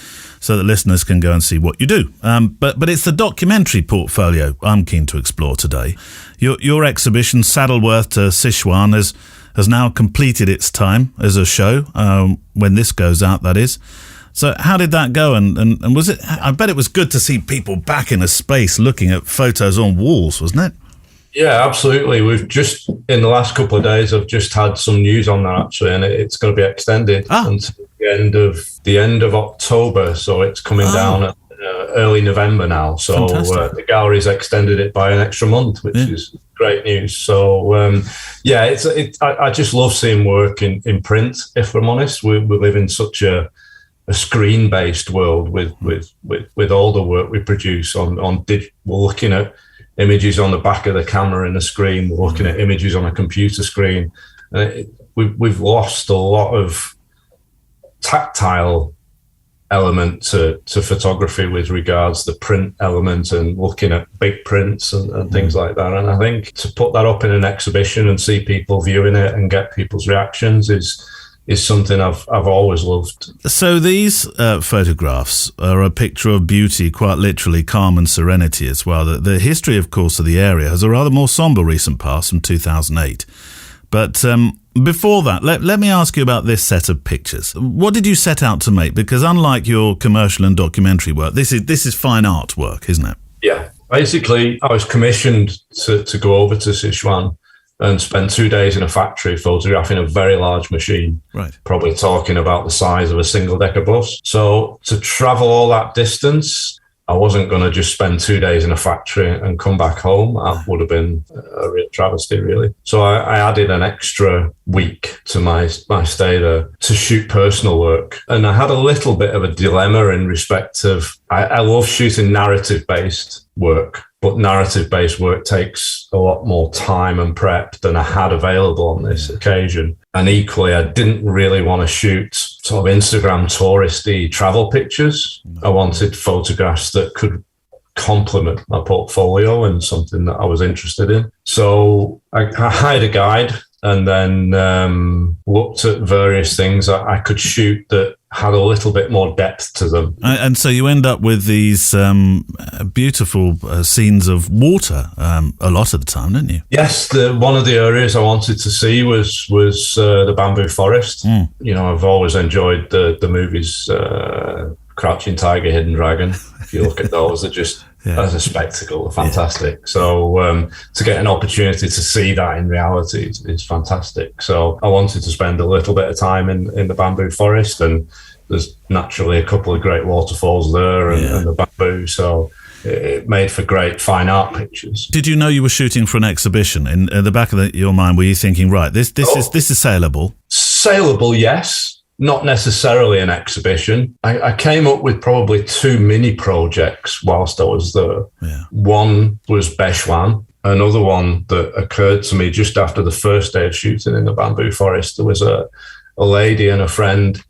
E: listeners can go and see what you do. But it's the documentary portfolio I'm keen to explore today. Your exhibition, Saddleworth to Sichuan, has now completed its time as a show, when this goes out, that is. So how did that go? And was it, I bet it was good to see people back in a space looking at photos on walls, wasn't it?
C: Yeah, absolutely. We've just, in the last couple of days, I've just had some news on that actually, and it's going to be extended until the end of October. So it's coming down at early November now. So the gallery's extended it by an extra month, which is great news. So I just love seeing work in print. If I'm honest, we live in such a screen-based world with all the work we produce on we're looking at images on the back of the camera in the screen. We're looking at images on a computer screen. We've lost a lot of tactile element to photography with regards to the print element and looking at big prints and things like that. And I think to put that up in an exhibition and see people viewing it and get people's reactions is something I've always loved.
E: So these photographs are a picture of beauty, quite literally calm and serenity as well. The history, of course, of the area has a rather more sombre recent past from 2008. But before that, let me ask you about this set of pictures. What did you set out to make? Because unlike your commercial and documentary work, this is fine art work, isn't it?
C: Yeah. Basically, I was commissioned to go over to Sichuan and spend 2 days in a factory photographing a very large machine. Right. Probably talking about the size of a single-decker bus. So to travel all that distance I wasn't going to just spend 2 days in a factory and come back home. That would have been a real travesty, really. So I added an extra week to my stay there to shoot personal work. And I had a little bit of a dilemma in respect of, I love shooting narrative-based work, but narrative-based work takes a lot more time and prep than I had available on this occasion. And equally, I didn't really want to shoot sort of Instagram touristy travel pictures. I wanted photographs that could complement my portfolio and something that I was interested in. So I hired a guide and then looked at various things that I could shoot that had a little bit more depth to them.
E: And so you end up with these beautiful scenes of water a lot of the time, didn't you?
C: Yes, one of the areas I wanted to see was the bamboo forest. You know, I've always enjoyed the movies Crouching Tiger, Hidden Dragon. If you look at those, they're just as a spectacle, they're fantastic. Yeah. So to get an opportunity to see that in reality is fantastic. So I wanted to spend a little bit of time in the bamboo forest, and there's naturally a couple of great waterfalls there and the bamboo. So it made for great fine art pictures.
E: Did you know you were shooting for an exhibition? In the back of your mind, were you thinking, right, this is saleable?
C: Saleable, yes. Not necessarily an exhibition. I came up with probably 2 mini projects whilst I was there. Yeah. One was Bechuan. Another one that occurred to me just after the first day of shooting in the bamboo forest. There was a lady and a friend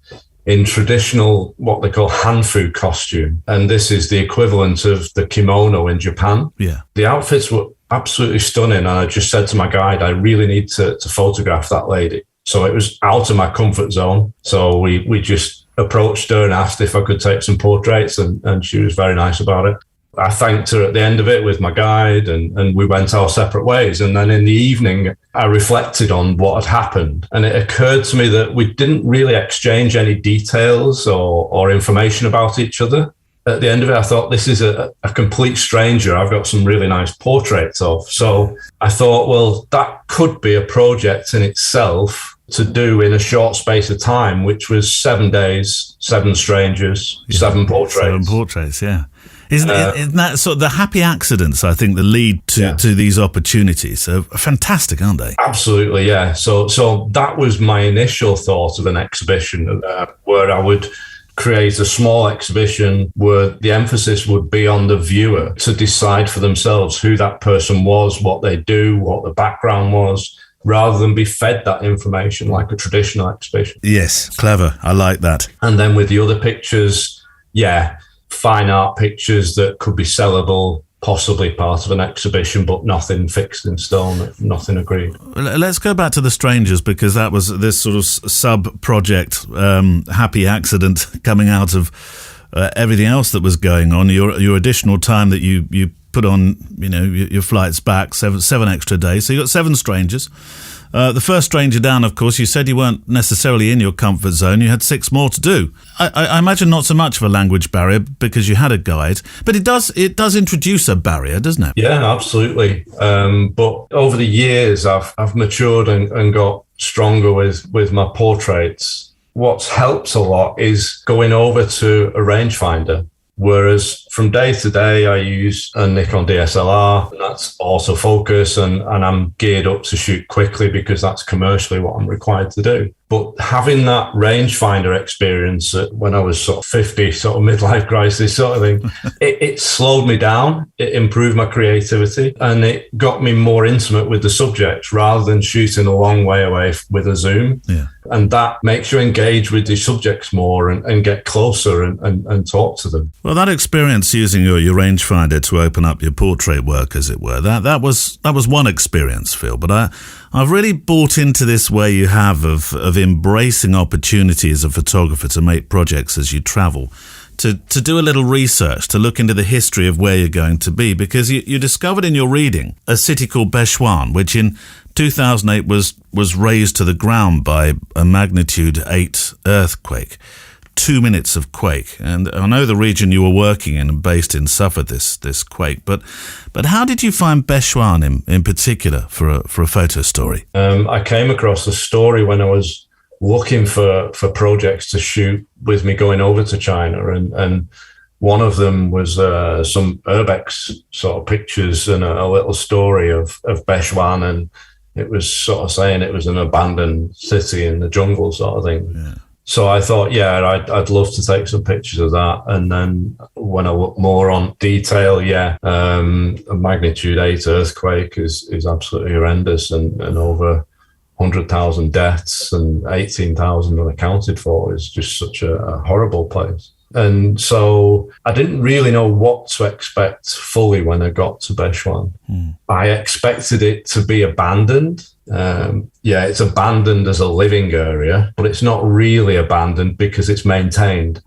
C: in traditional, what they call hanfu costume. And this is the equivalent of the kimono in Japan. Yeah. The outfits were absolutely stunning. And I just said to my guide, I really need to photograph that lady. So it was out of my comfort zone. So we just approached her and asked if I could take some portraits, and she was very nice about it. I thanked her at the end of it with my guide, and we went our separate ways. And then in the evening, I reflected on what had happened. And it occurred to me that we didn't really exchange any details or information about each other. At the end of it, I thought, this is a complete stranger I've got some really nice portraits of. So I thought, well, that could be a project in itself to do in a short space of time, which was 7 days, 7 strangers, 7 portraits.
E: 7 portraits, yeah. Isn't that sort of the happy accidents, I think, that lead to these opportunities are fantastic, aren't they?
C: Absolutely, yeah. So that was my initial thought of an exhibition where I would create a small exhibition where the emphasis would be on the viewer to decide for themselves who that person was, what they do, what the background was, rather than be fed that information like a traditional exhibition.
E: Yes, clever. I like that.
C: And then with the other pictures, fine art pictures that could be sellable, possibly part of an exhibition, but nothing fixed in stone, nothing agreed.
E: Let's go back to The Strangers, because that was this sort of sub-project, happy accident coming out of everything else that was going on. Your additional time that you put on, your flights back, seven extra days. So you got 7 strangers. The first stranger down, of course, you said you weren't necessarily in your comfort zone. You had 6 more to do. I imagine not so much of a language barrier because you had a guide, but it does introduce a barrier, doesn't it?
C: Yeah, absolutely. But over the years, I've matured and got stronger with my portraits. What's helped a lot is going over to a rangefinder. Whereas from day to day, I use a Nikon DSLR, and that's autofocus, and I'm geared up to shoot quickly because that's commercially what I'm required to do. But having that rangefinder experience when I was sort of 50, sort of midlife crisis sort of thing, it slowed me down. It improved my creativity, and it got me more intimate with the subject rather than shooting a long way away with a zoom. Yeah. And that makes you engage with the subjects more and get closer and talk to them.
E: Well, that experience using your rangefinder to open up your portrait work, as it were, that was one experience, Phil. But I've really bought into this way you have of embracing opportunity as a photographer to make projects as you travel, to do a little research, to look into the history of where you're going to be, because you discovered in your reading a city called Bechuan, which in 2008 was razed to the ground by a magnitude 8 earthquake. 2 minutes of quake, and I know the region you were working in and based in suffered this quake. But how did you find Bechuan in particular for a photo story?
C: I came across the story when I was looking for projects to shoot with me going over to China, and one of them was some urbex sort of pictures and a little story of Bechuan, and it was sort of saying it was an abandoned city in the jungle sort of thing.
E: Yeah.
C: So I thought, I'd love to take some pictures of that. And then when I look more on detail, a magnitude 8 earthquake is absolutely horrendous, and over 100,000 deaths and 18,000 unaccounted for. Is just such a horrible place. And so I didn't really know what to expect fully when I got to Bechuan. I expected it to be abandoned. It's abandoned as a living area, but it's not really abandoned because it's maintained.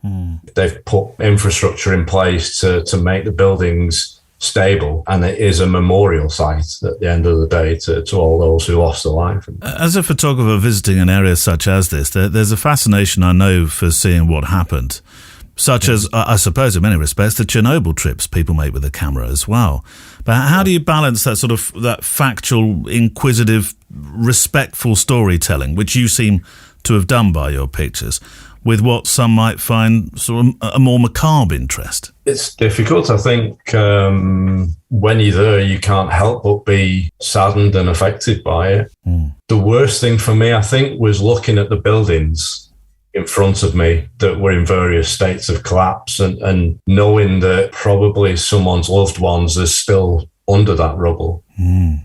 C: They've put infrastructure in place to make the buildings stable, and it is a memorial site at the end of the day to all those who lost their life.
E: As a photographer visiting an area such as this, there's a fascination I know for seeing what happened. Such as, I suppose, in many respects, the Chernobyl trips people make with a camera as well. But how do you balance that sort of that factual, inquisitive, respectful storytelling, which you seem to have done by your pictures, with what some might find sort of a more macabre interest?
C: It's difficult. I think when you're there, you can't help but be saddened and affected by it. The worst thing for me, I think, was looking at the buildings in front of me that were in various states of collapse, and knowing that probably someone's loved ones are still under that rubble.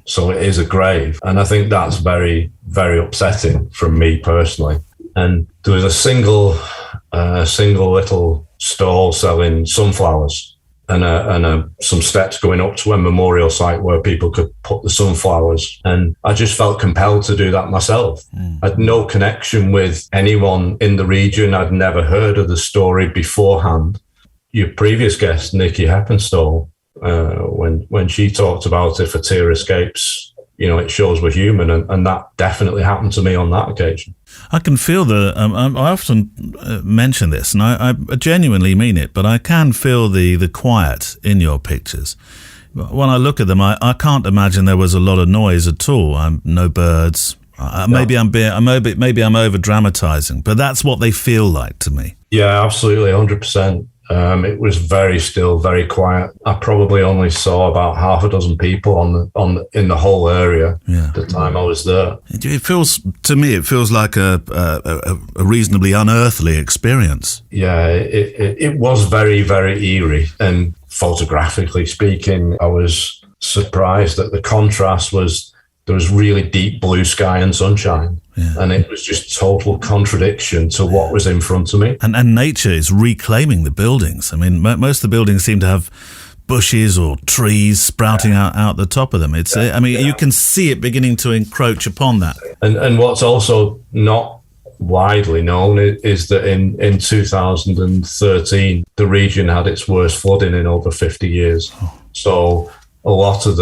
C: So it is a grave. And I think that's very, very upsetting from me personally. And there was a single little stall selling sunflowers and some steps going up to a memorial site where people could put the sunflowers. And I just felt compelled to do that myself. I had no connection with anyone in the region. I'd never heard of the story beforehand. Your previous guest, Nikki Heppenstall, when she talked about if a tear escapes, it shows we're human, and that definitely happened to me on that occasion.
E: I can feel I often mention this, and I genuinely mean it, but I can feel the quiet in your pictures. When I look at them, I can't imagine there was a lot of noise at all. No birds. Maybe I'm over dramatizing, but that's what they feel like to me. Yeah,
C: absolutely, 100%. It was very still, very quiet. I probably only saw about half a dozen people in the whole area at the time I was there.
E: It feels like a reasonably unearthly experience.
C: Yeah, it was very, very eerie. And photographically speaking, I was surprised that the contrast was there was really deep blue sky and sunshine. And it was just total contradiction to what was in front of me.
E: And nature is reclaiming the buildings. I mean, most of the buildings seem to have bushes or trees sprouting out the top of them. You can see it beginning to encroach upon that.
C: And what's also not widely known is that in 2013, the region had its worst flooding in over 50 years. So a lot of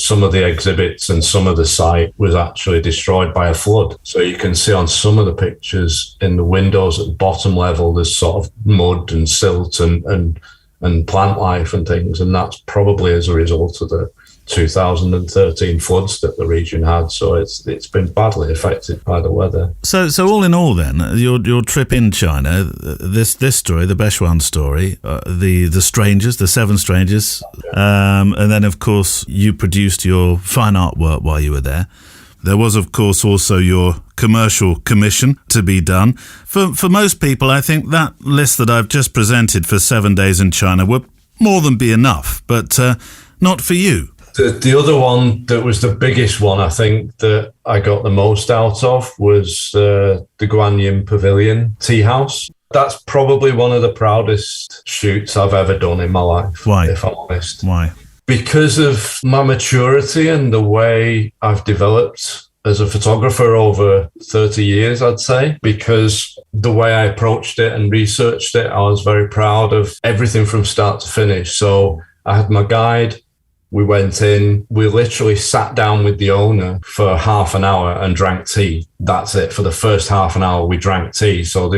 C: some of the exhibits and some of the site was actually destroyed by a flood. So you can see on some of the pictures in the windows at the bottom level, there's sort of mud and silt and plant life and things. And that's probably as a result of the 2013 floods that the region had. So it's been badly affected by the weather.
E: So all in all then, your trip in China, this story, the Bechuan story, the strangers, the 7 strangers, and then of course you produced your fine art work while you were there. There was of course also your commercial commission to be done. For most people, I think that list that I've just presented for 7 days in China would more than be enough, but not for you.
C: The other one that was the biggest one, I think, that I got the most out of was the Guanyin Pavilion Tea House. That's probably one of the proudest shoots I've ever done in my life.
E: Why?
C: If I'm honest.
E: Why?
C: Because of my maturity and the way I've developed as a photographer over 30 years, I'd say. Because the way I approached it and researched it, I was very proud of everything from start to finish. So I had my guide. We went in, we literally sat down with the owner for half an hour and drank tea. That's it. For the first half an hour, we drank tea. So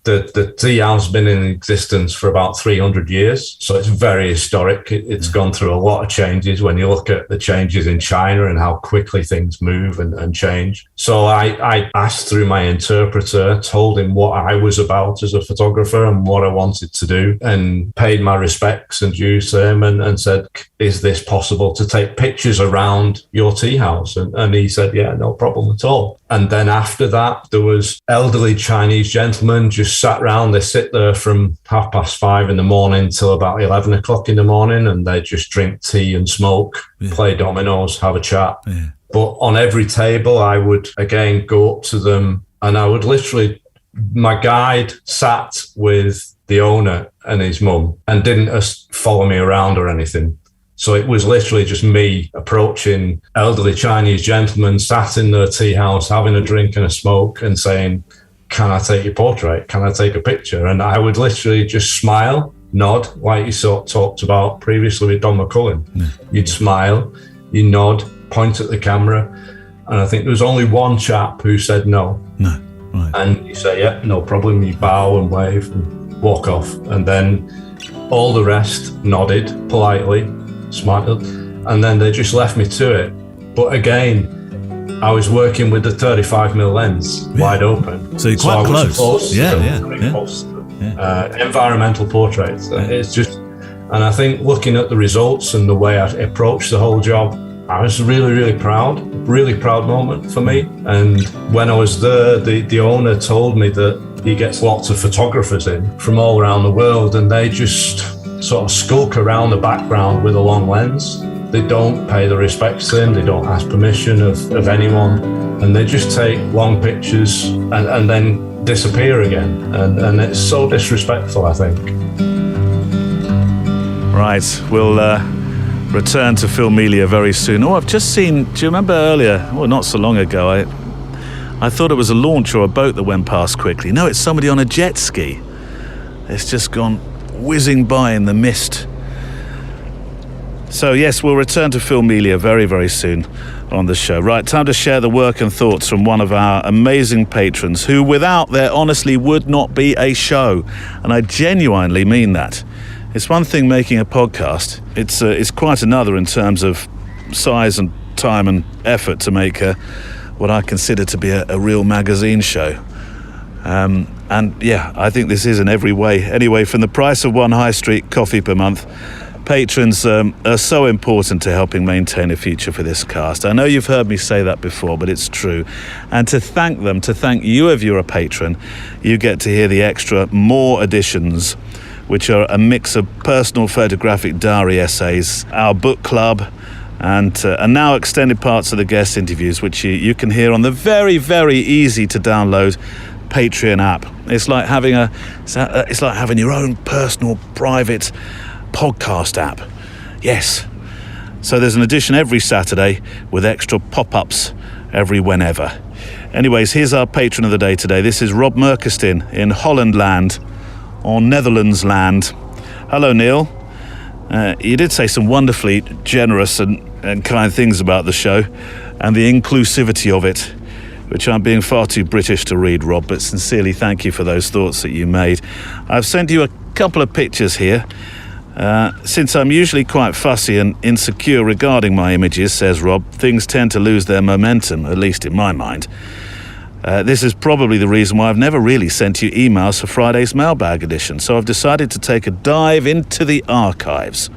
C: the tea house has been in existence for about 300 years, so it's very historic. It's gone through a lot of changes when you look at the changes in China and how quickly things move and change. So I asked through my interpreter, told him what I was about as a photographer and what I wanted to do, and paid my respects and dues to him, and said, is this possible to take pictures around your tea house? And he said, yeah, no problem at all. And then after that, there was elderly Chinese gentlemen just sat around. They sit there from 5:30 in the morning till about 11 o'clock in the morning, and they just drink tea and smoke, play dominoes, have a chat. Yeah. But on every table, I would again go up to them, and I would literally, my guide sat with the owner and his mum and didn't follow me around or anything. So it was literally just me approaching elderly Chinese gentlemen sat in their tea house, having a drink and a smoke, and saying, can I take your portrait? Can I take a picture? And I would literally just smile, nod, like you sort of talked about previously with Don McCullin. Yeah. You'd smile, you nod, point at the camera. And I think there was only one chap who said no.
E: No, right.
C: And you say, yeah, no problem. You bow and wave and walk off. And then all the rest nodded politely, smiled, and then they just left me to it. But again, I was working with the 35mm lens wide open.
E: So you're quite close.
C: Close
E: Yeah.
C: Close to them. Environmental portraits. It's just, and I think looking at the results and the way I approached the whole job, I was really proud moment for me. And when I was there, the owner told me that he gets lots of photographers in from all around the world, and they just sort of skulk around the background with a long lens. They don't pay the respects to him, they don't ask permission of anyone, and they just take long pictures and then disappear again. And it's so disrespectful, I think.
B: Right, we'll return to Filmelia very soon. Oh, I've just seen, do you remember earlier, well, not so long ago, I thought it was a launch or a boat that went past quickly. No, it's somebody on a jet ski. It's just gone whizzing by in the mist. So yes, we'll return to Filmelia very, very soon on the show. Right, time to share the work and thoughts from one of our amazing patrons who without there honestly would not be a show. And I genuinely mean that. It's one thing making a podcast. It's quite another in terms of size and time and effort to make what I consider to be a real magazine show. And yeah, I think this is in every way. Anyway, from the price of one high street coffee per month, patrons are so important to helping maintain a future for this cast. I know you've heard me say that before, but it's true. And to thank you if you're a patron, you get to hear the extra more editions, which are a mix of personal photographic diary essays, our book club, and now extended parts of the guest interviews, which you can hear on the very, very easy to download Patreon app. It's like having your own personal private podcast app. Yes. So there's an edition every Saturday with extra pop-ups every whenever. Anyways, here's our patron of the day today. This is Rob Merkestin in Holland land, or Netherlands land. Hello, Neil. You did say some wonderfully generous and kind things about the show and the inclusivity of it, which I'm being far too British to read, Rob, but sincerely thank you for those thoughts that you made. I've sent you a couple of pictures here. Since I'm usually quite fussy and insecure regarding my images, says Rob, things tend to lose their momentum, at least in my mind. This is probably the reason why I've never really sent you emails for Friday's mailbag edition, so I've decided to take a dive into the archives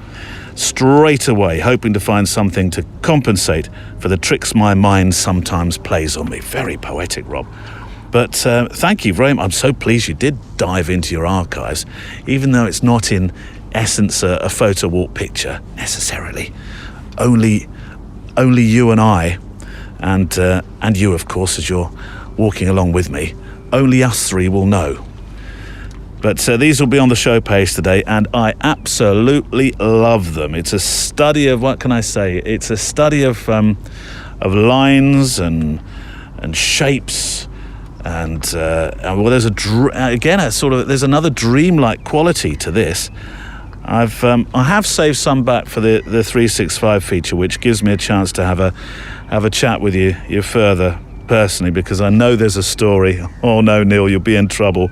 B: straight away, hoping to find something to compensate for the tricks my mind sometimes plays on me. Very poetic, Rob. But thank you very much. I'm so pleased you did dive into your archives, even though it's not in essence a Photowalk picture necessarily. Only you and I, and you, of course, as you're walking along with me, only us three will know. But these will be on the show page today, and I absolutely love them. It's a study of, what can I say? It's a study of lines and shapes, and well, there's there's another dreamlike quality to this. I have saved some back for the 365 feature, which gives me a chance to have a chat with you further personally, because I know there's a story. Oh no, Neil, you'll be in trouble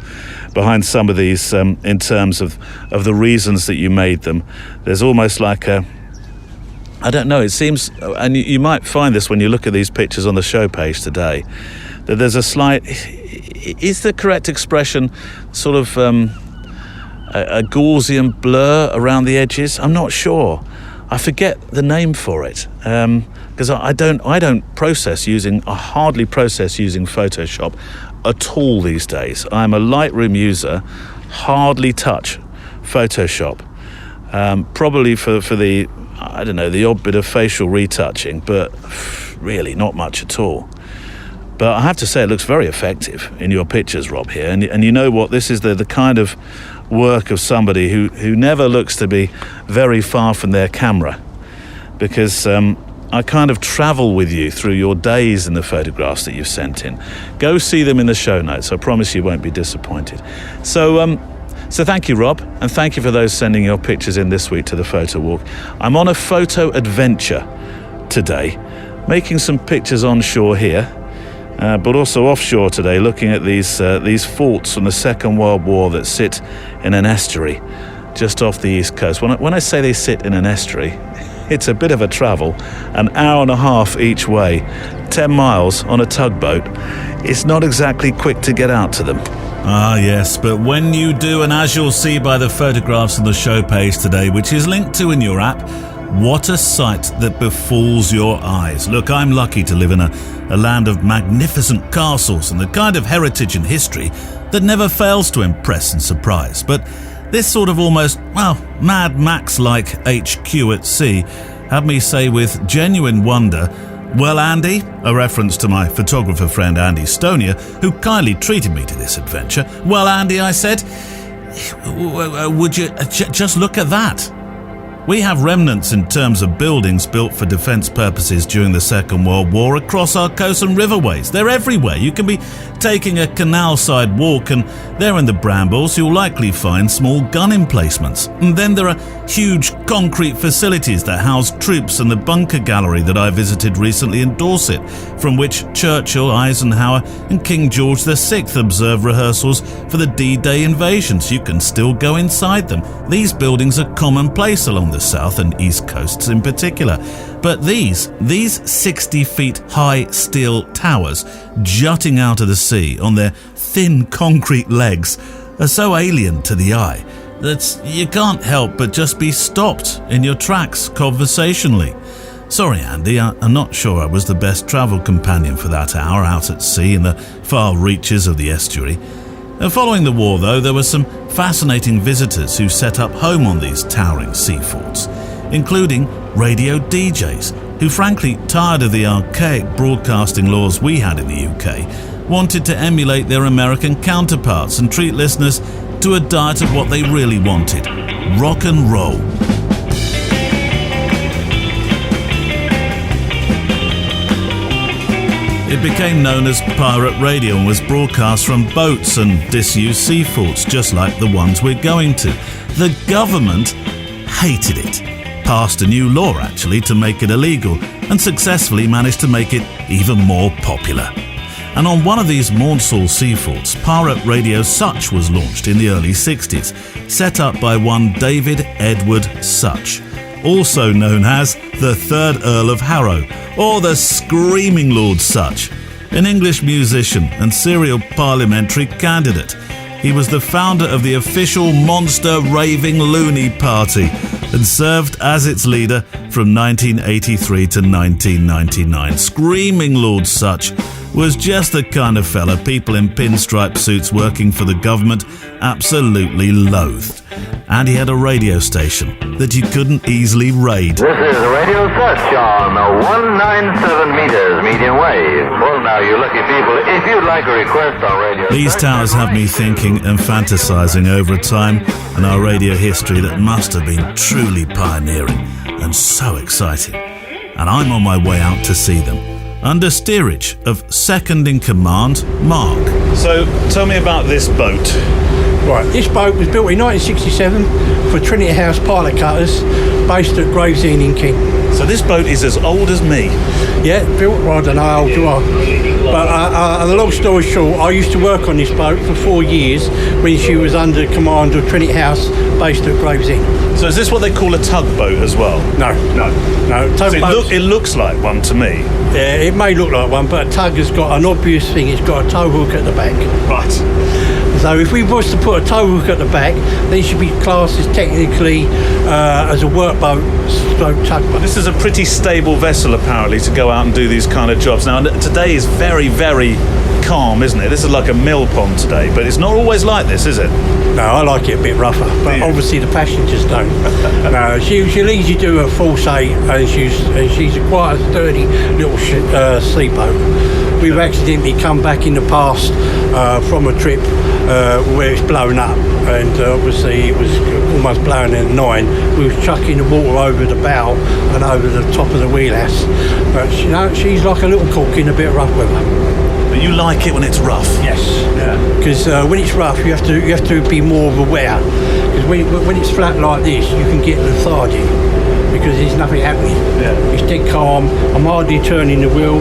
B: behind some of these in terms of the reasons that you made them. There's almost like I don't know, it seems, and you might find this when you look at these pictures on the show page today, that there's a slight, is the correct expression, sort of a Gaussian blur around the edges? I'm not sure. I forget the name for it, because I don't hardly process using Photoshop at all these days. I'm a Lightroom user, hardly touch Photoshop. Probably for the, I don't know, the odd bit of facial retouching, but really not much at all. But I have to say, it looks very effective in your pictures, Rob, here. And you know what? This is the kind of work of somebody who never looks to be very far from their camera, because I kind of travel with you through your days in the photographs that you've sent in. Go see them in the show notes. I promise you won't be disappointed. So thank you, Rob, and thank you for those sending your pictures in this week to the Photowalk. I'm on a photo adventure today, making some pictures on shore here, but also offshore today, looking at these forts from the Second World War that sit in an estuary just off the east coast. When I say they sit in an estuary, it's a bit of a travel, an hour and a half each way, 10 miles on a tugboat. It's not exactly quick to get out to them.
E: Ah, yes, but when you do, and as you'll see by the photographs on the show page today, which is linked to in your app, what a sight that befalls your eyes. Look, I'm lucky to live in a land of magnificent castles and the kind of heritage and history that never fails to impress and surprise. But this sort of almost, well, Mad Max-like HQ at sea had me say with genuine wonder, well, Andy, a reference to my photographer friend Andy Stonia, who kindly treated me to this adventure. Well, Andy, I said, would you just look at that? We have remnants in terms of buildings built for defence purposes during the Second World War across our coasts and riverways. They're everywhere. You can be taking a canal-side walk and there in the brambles you'll likely find small gun emplacements. And then there are huge concrete facilities that house troops and the bunker gallery that I visited recently in Dorset, from which Churchill, Eisenhower and King George VI observed rehearsals for the D-Day invasions. You can still go inside them. These buildings are commonplace along the south and east coasts in particular. But these 60 feet high steel towers jutting out of the sea on their thin concrete legs are so alien to the eye that you can't help but just be stopped in your tracks conversationally. Sorry, Andy, I'm not sure I was the best travel companion for that hour out at sea in the far reaches of the estuary. Following the war, though, there were some fascinating visitors who set up home on these towering sea forts, including radio DJs, who frankly, tired of the archaic broadcasting laws we had in the UK, wanted to emulate their American counterparts and treat listeners to a diet of what they really wanted: rock and roll. It became known as pirate radio and was broadcast from boats and disused sea forts, just like the ones we're going to. The government hated it, passed a new law actually to make it illegal, and successfully managed to make it even more popular. And on one of these Maunsell sea forts, pirate radio Such was launched in the early 60s, set up by one David Edward Such, also known as the 3rd Earl of Harrow, or the Screaming Lord Such, an English musician and serial parliamentary candidate. He was the founder of the official monster raving loony party and served as its leader from 1983 to 1999. Screaming Lord Such was just the kind of fella people in pinstripe suits working for the government absolutely loathed. And he had a radio station that you couldn't easily raid.
G: This is Radio Such on 197 meters medium wave. Well, now, you lucky people, if you'd like a request on Radio
E: These towers have me thinking and fantasizing over a time and our radio history that must have been truly pioneering and so exciting. And I'm on my way out to see them, under steerage of Second in Command, Mark.
B: So, tell me about this boat.
H: Right, this boat was built in 1967 for Trinity House pilot cutters based at Gravesend in Kent.
B: So this boat is as old as me.
H: Yeah, built, I don't know how old you are. But the long story short, I used to work on this boat for 4 years when she was under command of Trinity House, based at Gravesend.
B: So is this what they call a tugboat as well?
H: No.
B: So
H: Tugboats,
B: it looks like one to me.
H: yeah, it may look like one, but a tug has got an obvious thing. It's got a tow hook at the back.
B: Right.
H: So if we was to put a tow hook at the back, then it should be classed as technically as a workboat stroke tugboat.
B: This is a pretty stable vessel, apparently, to go out and do these kind of jobs. Now, today is very, very calm, isn't it? This is like a mill pond today, but it's not always like this, is it?
H: No, I like it a bit rougher, but obviously the passengers don't. No, she'll easily do a false 8, and she's quite a sturdy little seaboat. We've accidentally come back in the past from a trip where it's blown up, and obviously it was almost blowing at 9. We was chucking the water over the bow and over the top of the wheelhouse. But she's like a little cork in a bit of rough weather.
B: But you like it when it's rough?
H: Yes. Yeah. Because when it's rough, you have to be more aware. Because when it's flat like this, you can get lethargic because there's nothing happening.
B: Yeah.
H: It's dead calm. I'm hardly turning the wheel.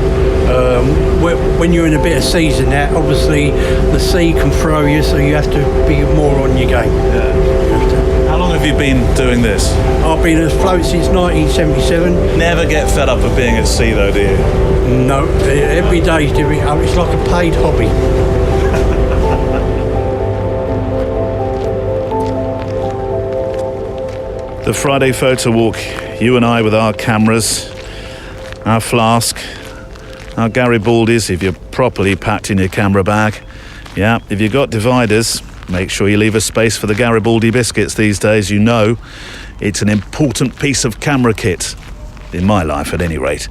H: When you're in a bit of seas and that, obviously the sea can throw you, so you have to be more on your game.
B: Yeah. How long have you been doing this?
H: I've been afloat since 1977.
B: Never get fed up of being at sea, though, do you?
H: No, every day's different. It's like a paid hobby.
B: The Friday Photo Walk, you and I with our cameras, our flask, our Garibaldis, if you're properly packed in your camera bag. Yeah, if you've got dividers, make sure you leave a space for the Garibaldi biscuits these days. You know, it's an important piece of camera kit, in my life at any rate.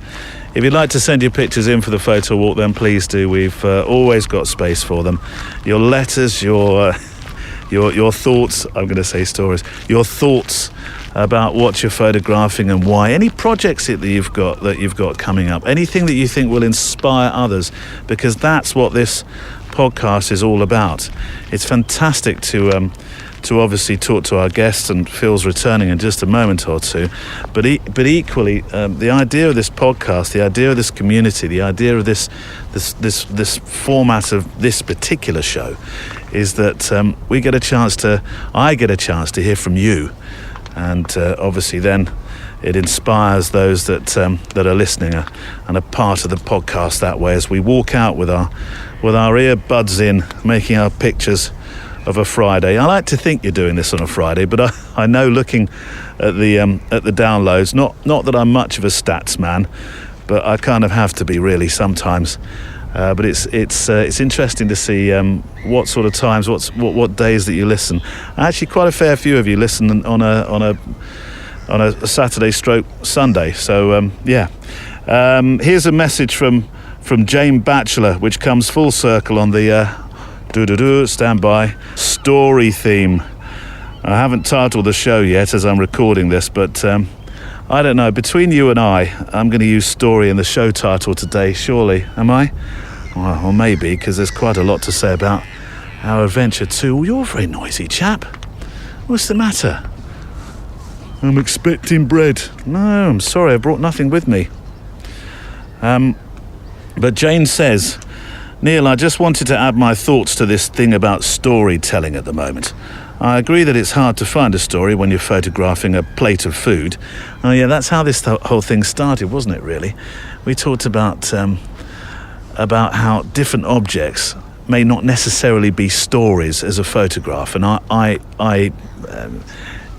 B: If you'd like to send your pictures in for the Photo Walk, then please do. We've always got space for them. Your letters, your thoughts, I'm going to say stories, your thoughts about what you're photographing and why, any projects that you've got coming up, anything that you think will inspire others, because that's what this podcast is all about. It's fantastic to obviously talk to our guests, and Phil's returning in just a moment or two, but equally the idea of this podcast, the idea of this community, the idea of this format of this particular show is that I get a chance to hear from you, and obviously then it inspires those that are listening and are part of the podcast that way, as we walk out with our earbuds in, making our pictures of a Friday. I like to think you're doing this on a Friday, but I know, looking at the downloads, not that I'm much of a stats man, but I kind of have to be really sometimes. But it's interesting to see what sort of times, what days that you listen. Actually, quite a fair few of you listen on a Saturday stroke Sunday. So yeah, here's a message from Jane Batchelor, which comes full circle on the stand by story theme. I haven't titled the show yet as I'm recording this, but I don't know, between you and I'm going to use story in the show title today, surely, am I? Well, or maybe, because there's quite a lot to say about our adventure too. Oh, you're a very noisy chap. What's the matter? I'm expecting bread. No, I'm sorry, I brought nothing with me. But Jane says, Neil, I just wanted to add my thoughts to this thing about storytelling at the moment. I agree that it's hard to find a story when you're photographing a plate of food. Oh yeah, that's how this whole thing started, wasn't it, really? We talked about how different objects may not necessarily be stories as a photograph, and I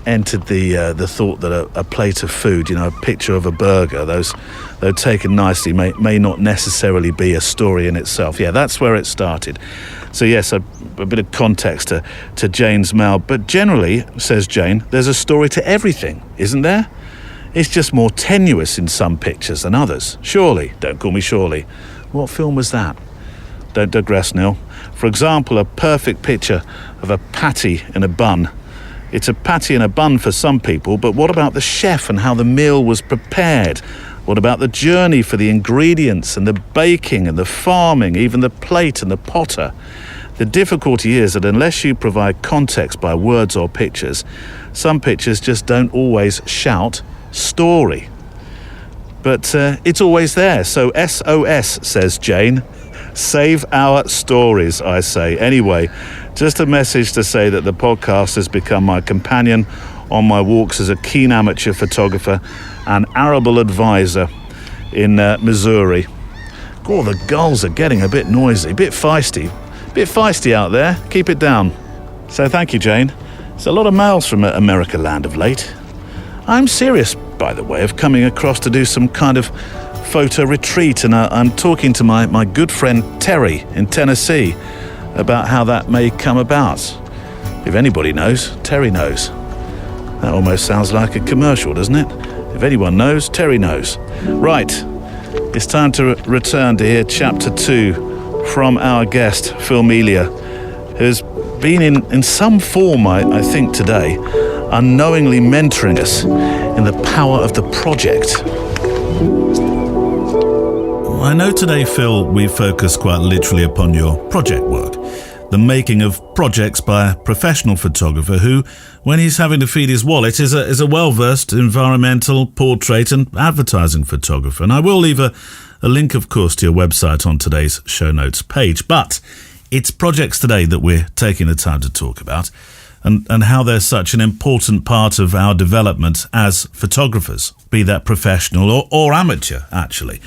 B: entered the thought that a plate of food, a picture of a burger, though taken nicely, may not necessarily be a story in itself. Yeah, that's where it started. So yes, a bit of context to Jane's mail. But generally, says Jane, there's a story to everything, isn't there? It's just more tenuous in some pictures than others. Surely, don't call me Surely. What film was that? Don't digress, Neil. For example, a perfect picture of a patty in a bun. It's a patty in a bun for some people, but what about the chef and how the meal was prepared? What about the journey for the ingredients and the baking and the farming, even the plate and the potter? The difficulty is that unless you provide context by words or pictures, some pictures just don't always shout story. but it's always there. So SOS, says Jane. Save our stories, I say. Anyway, just a message to say that the podcast has become my companion on my walks as a keen amateur photographer and arable advisor in Missouri. Oh, the gulls are getting a bit noisy, a bit feisty out there. Keep it down. So thank you, Jane. There's a lot of mails from America land of late. I'm serious, by the way, of coming across to do some kind of photo retreat, and I'm talking to my good friend Terry in Tennessee about how that may come about. If anybody knows, Terry knows. That almost sounds like a commercial, doesn't it? If anyone knows, Terry knows. Right, it's time to return to hear Chapter 2 from our guest, Phil Melia, who's been in some form, I think today, unknowingly mentoring us in the power of the project.
E: I know today, Phil, we focus quite literally upon your project work, the making of projects by a professional photographer who, when he's having to feed his wallet, is a well-versed environmental, portrait and advertising photographer. And I will leave a link, of course, to your website on today's show notes page. But it's projects today that we're taking the time to talk about, and how they're such an important part of our development as photographers, be that professional or amateur, actually.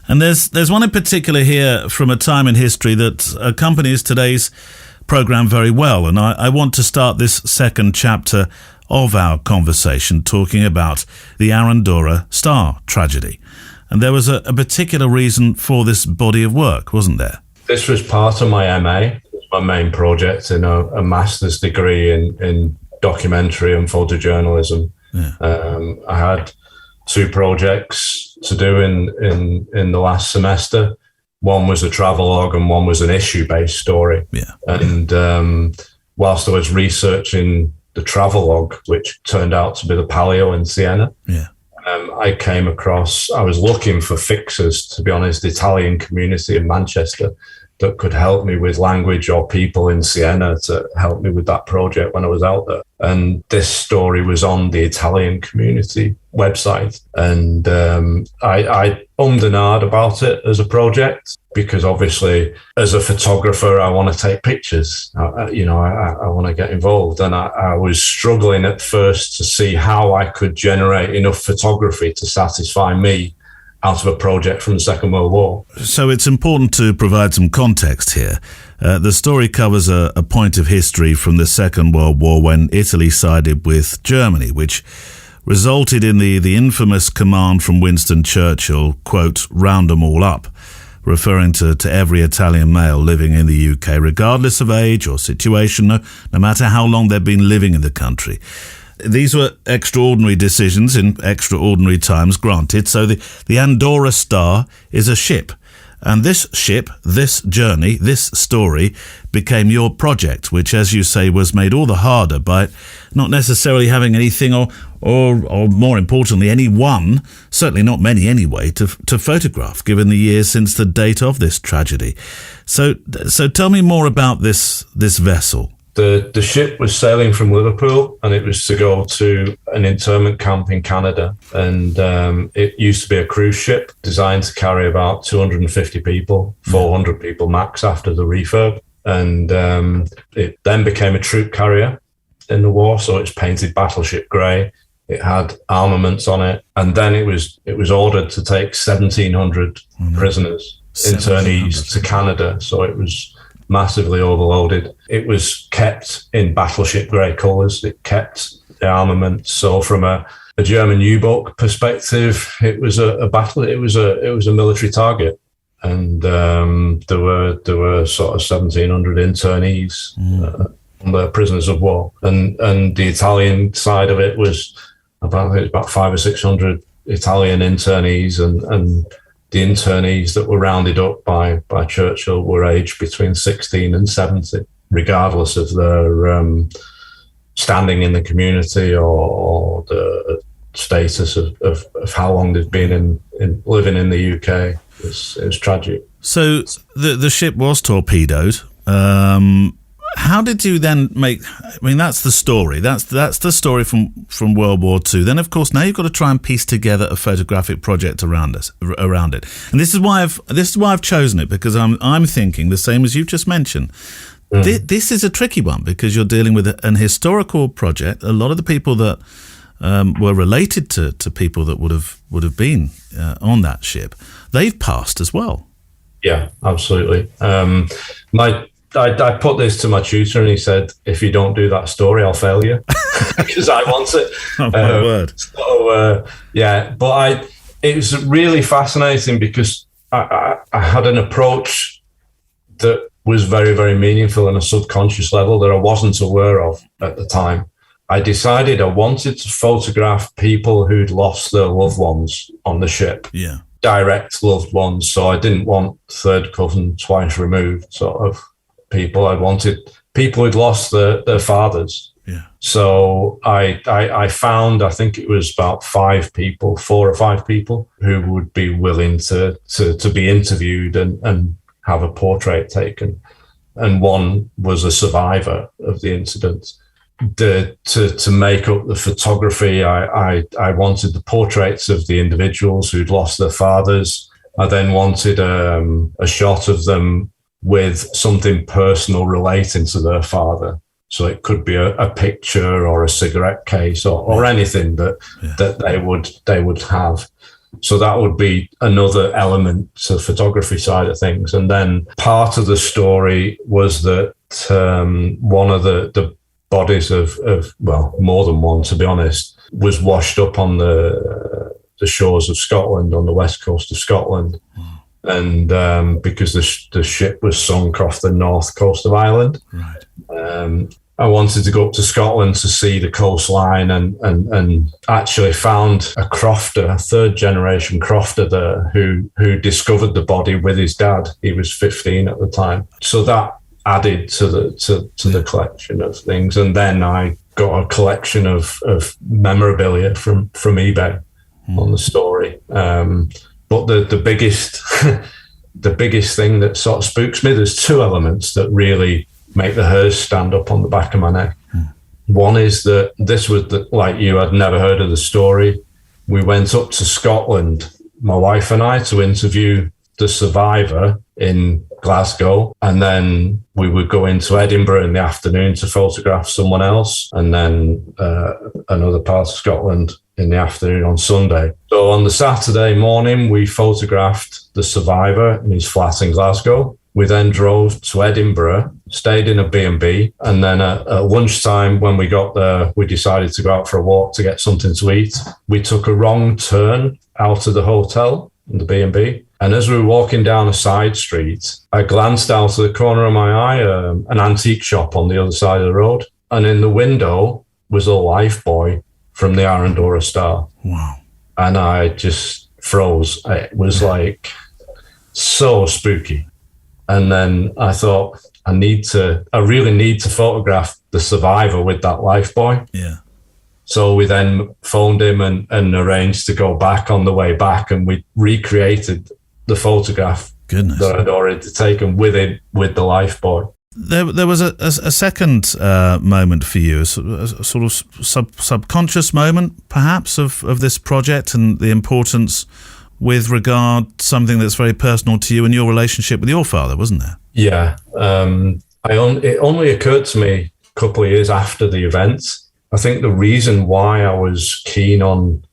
E: And there's one in particular here from a time in history that accompanies today's programme very well. And I want to start this second chapter of our conversation talking about the Arandora Star tragedy. And there was a particular reason for this body of work, wasn't there?
C: This was part of my MA. It was my main project in a master's degree in documentary and photojournalism. Yeah. I had 2 projects to do in the last semester. One was a travelogue and one was an issue-based story. Yeah. And whilst I was researching the travelogue, which turned out to be the Palio in Siena, I was looking for fixers, to be honest, the Italian community in Manchester that could help me with language or people in Siena to help me with that project when I was out there. And this story was on the Italian community website. And I ummed and ahed about it as a project because obviously as a photographer, I want to take pictures. I want to get involved. And I was struggling at first to see how I could generate enough photography to satisfy me out of a project from the Second World War.
E: So it's important to provide some context here. The story covers a point of history from the Second World War when Italy sided with Germany, which resulted in the infamous command from Winston Churchill, quote, "round them all up," referring to every Italian male living in the UK, regardless of age or situation, no matter how long they've been living in the country. These were extraordinary decisions in extraordinary times, granted. So the Andorra Star is a ship. And this ship, this journey, this story became your project, which, as you say, was made all the harder by not necessarily having anything or more importantly, anyone, certainly not many anyway, to photograph, given the years since the date of this tragedy. So tell me more about this vessel.
C: The ship was sailing from Liverpool and it was to go to an internment camp in Canada. And it used to be a cruise ship designed to carry about 250 people, 400 people max after the refurb. And it then became a troop carrier in the war. So it's painted battleship grey. It had armaments on it. And then it was ordered to take 1,700 prisoners, internees to Canada. So it was massively overloaded. It was kept in battleship grey colours. It kept the armament. So from a German U-boat perspective, it was a battle. It was a military target, and there were sort of 1,700 internees, the prisoners of war, and the Italian side of it was about 500 or 600 Italian internees, and the internees that were rounded up by Churchill were aged between 16 and 70, regardless of their standing in the community or the status of how long they've been in living in the UK. It was tragic.
E: So the ship was torpedoed, how did you then make? I mean, that's the story. That's the story from World War II. Then, of course, now you've got to try and piece together a photographic project around it. And this is why I've chosen it, because I'm thinking the same as you've just mentioned. This is a tricky one because you're dealing with an historical project. A lot of the people that were related to people that would have been on that ship, they've passed as well.
C: Yeah, absolutely. I put this to my tutor and he said, if you don't do that story, I'll fail you because I want it.
E: Oh, my word.
C: So, but it was really fascinating because I had an approach that was very, very meaningful on a subconscious level that I wasn't aware of at the time. I decided I wanted to photograph people who'd lost their loved ones on the ship.
E: Yeah.
C: Direct loved ones. So I didn't want third cousin, twice removed sort of people. I wanted people who'd lost their fathers.
E: Yeah.
C: So I found, I think it was about 4 or 5 people who would be willing to be interviewed and have a portrait taken. And one was a survivor of the incident. To make up the photography, I wanted the portraits of the individuals who'd lost their fathers. I then wanted a shot of them with something personal relating to their father. So it could be a picture or a cigarette case or anything that they would have. So that would be another element to the photography side of things. And then part of the story was that one of the bodies of more than one, to be honest, was washed up on the shores of Scotland, on the west coast of Scotland. And because the ship was sunk off the north coast of Ireland.
E: Right.
C: I wanted to go up to Scotland to see the coastline and actually found a crofter, a third generation crofter there who discovered the body with his dad. He was 15 at the time. So that added to the collection of things. And then I got a collection of memorabilia from eBay on the story. But the biggest the biggest thing that sort of spooks me, there's 2 elements that really make the hairs stand up on the back of my neck. One is that this was like you, I'd never heard of the story. We went up to Scotland, my wife and I, to interview the survivor in Glasgow, and then we would go into Edinburgh in the afternoon to photograph someone else, and then another part of Scotland in the afternoon on Sunday. So on the Saturday morning, we photographed the survivor in his flat in Glasgow. We then drove to Edinburgh, stayed in a B&B, and then at lunchtime when we got there, we decided to go out for a walk to get something to eat. We took a wrong turn out of the hotel in the B&B. And as we were walking down a side street, I glanced out of the corner of my eye, an antique shop on the other side of the road. And in the window was a life buoy from the Arandora Star.
E: Wow.
C: And I just froze. It was like so spooky. And then I thought, I really need to photograph the survivor with that life buoy.
E: Yeah.
C: So we then phoned him and arranged to go back on the way back, and we recreated the photograph that I'd already taken with the life buoy.
E: There was a second moment for you, a sort of subconscious moment, perhaps, of this project and the importance with regard to something that's very personal to you and your relationship with your father, wasn't there?
C: Yeah. It only occurred to me a couple of years after the event. I think the reason why I was keen on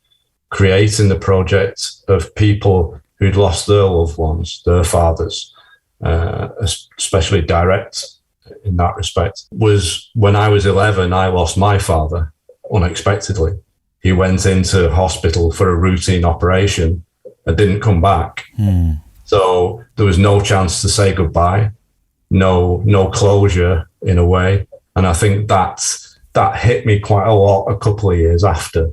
C: creating the project of people who'd lost their loved ones, their fathers, especially direct in that respect, was when I was 11, I lost my father unexpectedly. He went into hospital for a routine operation and didn't come back. So there was no chance to say goodbye, no closure in a way. And I think that hit me quite a lot a couple of years after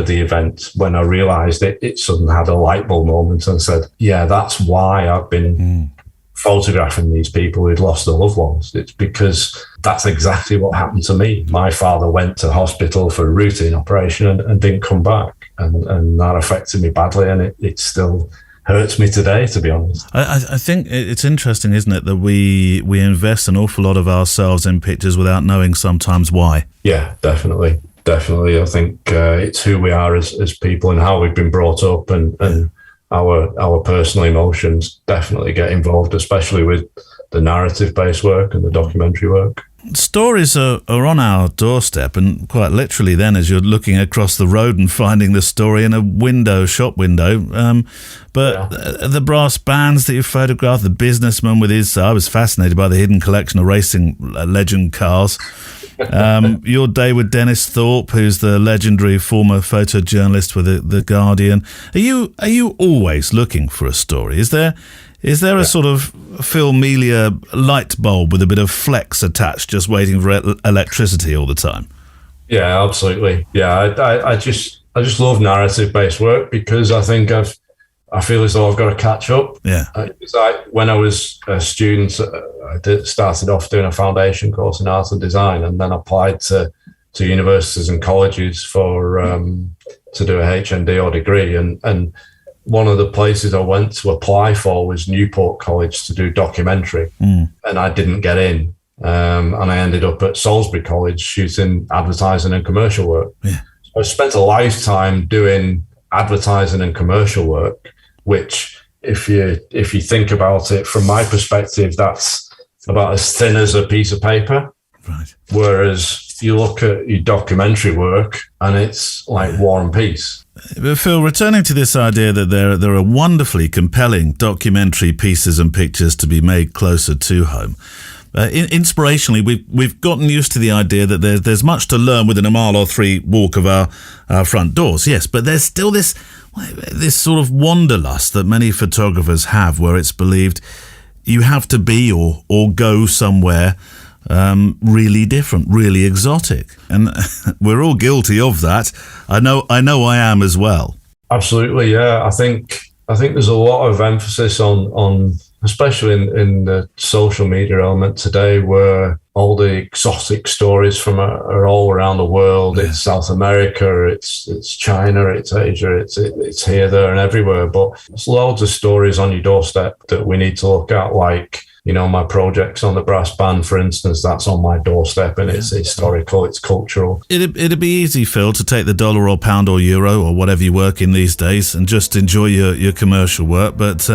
C: the event, when I realized it suddenly had a light bulb moment and said, yeah, that's why I've been photographing these people who'd lost their loved ones. It's because that's exactly what happened to me. My father went to hospital for a routine operation and didn't come back. And that affected me badly. And it still hurts me today, to be honest.
E: I think it's interesting, isn't it, that we invest an awful lot of ourselves in pictures without knowing sometimes why.
C: Yeah, definitely. I think it's who we are as people and how we've been brought up, and our personal emotions definitely get involved, especially with the narrative-based work and the documentary work.
E: Stories are on our doorstep, and quite literally then, as you're looking across the road and finding the story in a shop window. The brass bands that you photographed, the businessman with his... I was fascinated by the hidden collection of racing legend cars. Your day with Dennis Thorpe, who's the legendary former photojournalist with the Guardian. Are you always looking for a story? Is there a sort of Phil Melia light bulb with a bit of flex attached, just waiting for electricity all the time?
C: Yeah, absolutely. Yeah, I just love narrative-based work because I think I feel as though I've got to catch up.
E: Yeah.
C: When I was a student, I started off doing a foundation course in art and design, and then applied to universities and colleges for to do a HND or degree, and one of the places I went to apply for was Newport College to do documentary, and I didn't get in. And I ended up at Salisbury College shooting advertising and commercial work.
E: Yeah.
C: So I spent a lifetime doing advertising and commercial work, which if you think about it from my perspective, that's about as thin as a piece of paper.
E: Right.
C: Whereas you look at your documentary work and it's like War and Peace.
E: But Phil, returning to this idea that there are wonderfully compelling documentary pieces and pictures to be made closer to home. Inspirationally, we've gotten used to the idea that there's much to learn within a mile or three walk of our front doors. Yes, but there's still this sort of wanderlust that many photographers have, where it's believed you have to be or go somewhere really different, really exotic, and we're all guilty of that. I know I am as well. Absolutely,
C: yeah. I think there's a lot of emphasis on especially in the social media element today, where all the exotic stories are all around the world. Yeah. It's South America, it's China, it's Asia, it's here, there, and everywhere. But there's loads of stories on your doorstep that we need to look at, like, you know, my projects on the brass band, for instance, that's on my doorstep, and it's historical, it's cultural.
E: It'd be easy, Phil, to take the dollar or pound or euro or whatever you work in these days and just enjoy your commercial work. But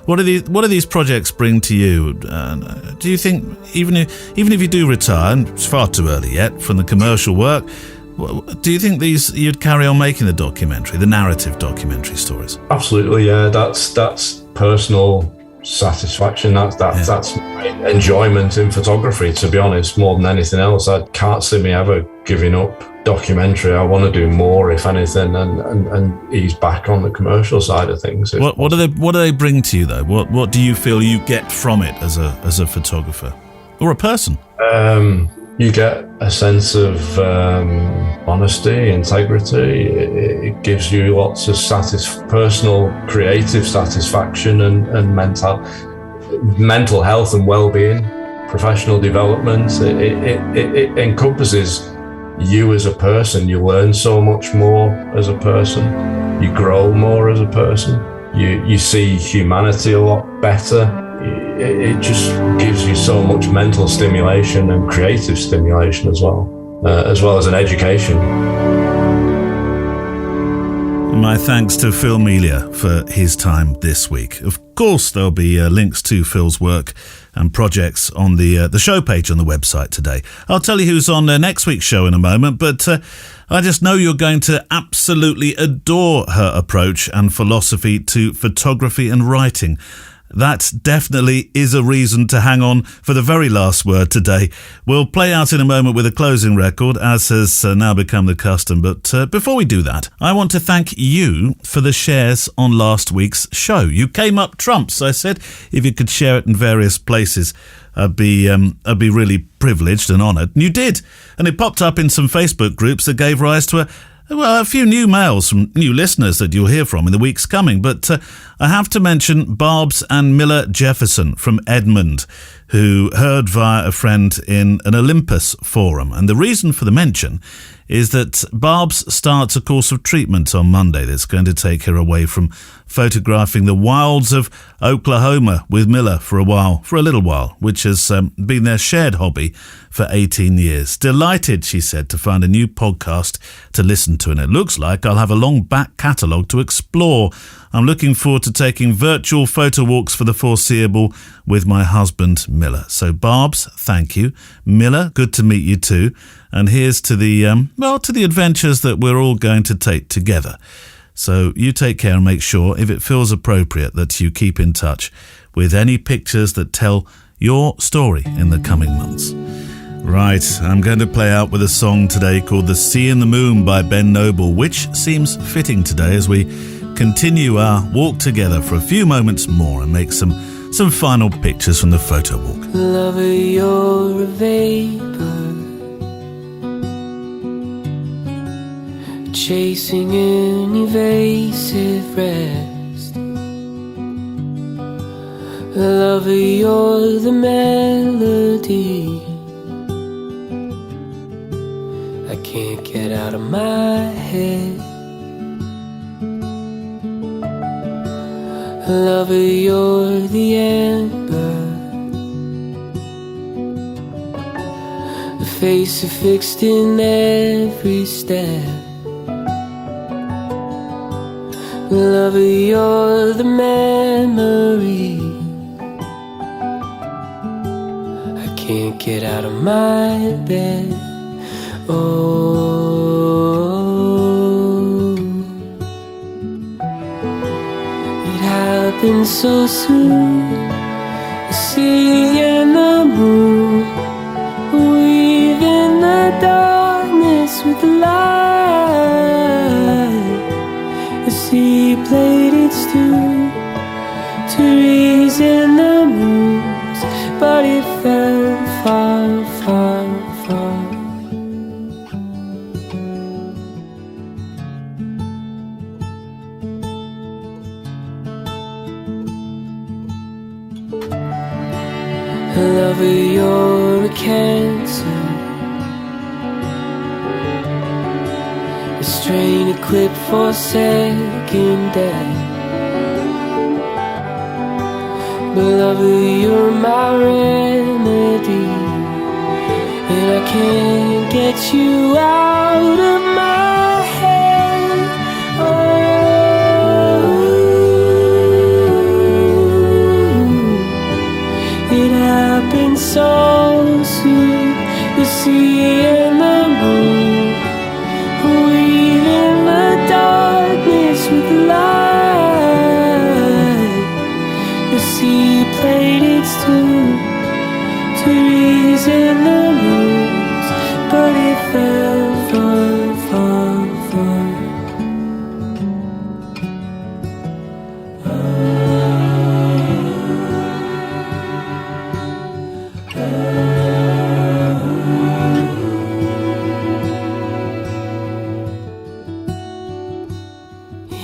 E: what do these projects bring to you? Do you think even if you do retire, and it's far too early yet from the commercial work, do you think you'd carry on making the narrative documentary stories?
C: Absolutely, yeah. That's personal satisfaction. That's my enjoyment in photography, to be honest, more than anything else. I can't see me ever giving up documentary. I want to do more, if anything, and ease back on the commercial side of things.
E: What do they bring to you, though? What do you feel you get from it as a photographer or a person?
C: You get a sense of honesty, integrity. It gives you lots of personal, creative satisfaction and mental health and well-being, professional development. It encompasses you as a person. You learn so much more as a person. You grow more as a person. You see humanity a lot better. It just gives you so much mental stimulation and creative stimulation as well as an education.
E: My thanks to Phil Melia for his time this week. Of course, there'll be links to Phil's work and projects on the show page on the website today. I'll tell you who's on next week's show in a moment, but I just know you're going to absolutely adore her approach and philosophy to photography and writing. That definitely is a reason to hang on for the very last word today. We'll play out in a moment with a closing record, as has now become the custom. But before we do that, I want to thank you for the shares on last week's show. You came up trumps. I said if you could share it in various places, I'd be really privileged and honoured. And you did. And it popped up in some Facebook groups that gave rise to a few new mails from new listeners that you'll hear from in the weeks coming. But I have to mention Barbs and Miller Jefferson from Edmond, who heard via a friend in an Olympus forum. And the reason for the mention is that Barb's starts a course of treatment on Monday that's going to take her away from photographing the wilds of Oklahoma with Miller for a little while, which has been their shared hobby for 18 years. Delighted, she said, to find a new podcast to listen to, and it looks like I'll have a long back catalogue to explore. I'm looking forward to taking virtual photo walks for the foreseeable with my husband, Miller. So, Barb's, thank you. Miller, good to meet you too. And here's to the adventures that we're all going to take together. So you take care and make sure, if it feels appropriate, that you keep in touch with any pictures that tell your story in the coming months. Right, I'm going to play out with a song today called The Sea and the Moon by Ben Noble, which seems fitting today as we continue our walk together for a few moments more and make some final pictures from the photo walk.
I: Lover, you're a vapor, chasing an evasive rest. Lover, you're the melody I can't get out of my head. Lover, you're the ember, the face affixed in every step. Lover, you're the memory I can't get out of my bed. Oh, it happened so soon. The sea and the moon, weaving the darkness with the light. The sea played its tune to reason the moves, but it fell far, far, far. Lover, you're a cancer, a strain equipped for second death. But lover, you're my remedy, and I can't get you out of my head. Oh, it happened so soon. The sea and the moon, weaving the darkness with light. The sea played its tune to reason the moves, but it fell far, far, far.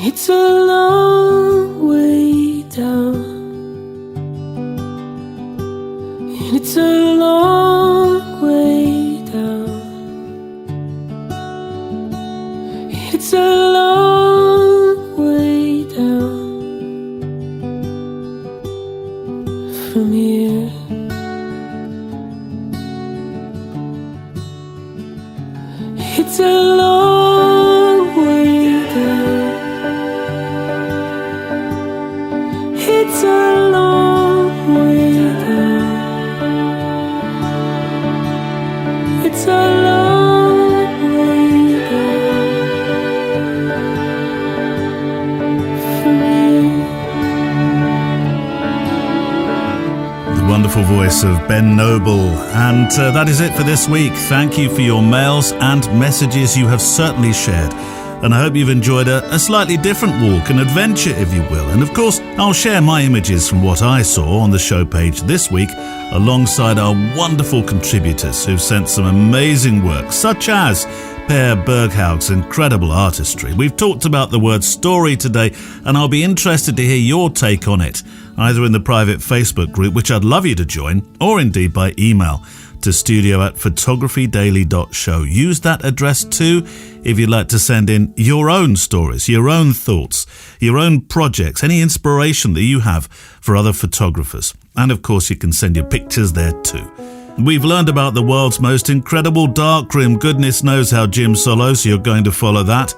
I: It's a long way down, and it's a long way down. It's a long way down from here. It's a long way down. It's a long way down. It's a long way down from you.
E: The wonderful voice of Ben Noble. And that is it for this week. Thank you for your mails and messages you have certainly shared. And I hope you've enjoyed a slightly different walk, an adventure, if you will. And of course, I'll share my images from what I saw on the show page this week, alongside our wonderful contributors who've sent some amazing work, such as Per Berghaug's incredible artistry. We've talked about the word story today, and I'll be interested to hear your take on it. either in the private Facebook group, which I'd love you to join, or indeed by email to studio@photographydaily.show. Use that address too if you'd like to send in your own stories, your own thoughts, your own projects, any inspiration that you have for other photographers. And of course, you can send your pictures there too. We've learned about the world's most incredible darkroom. Goodness knows how Jim Solos, you're going to follow that.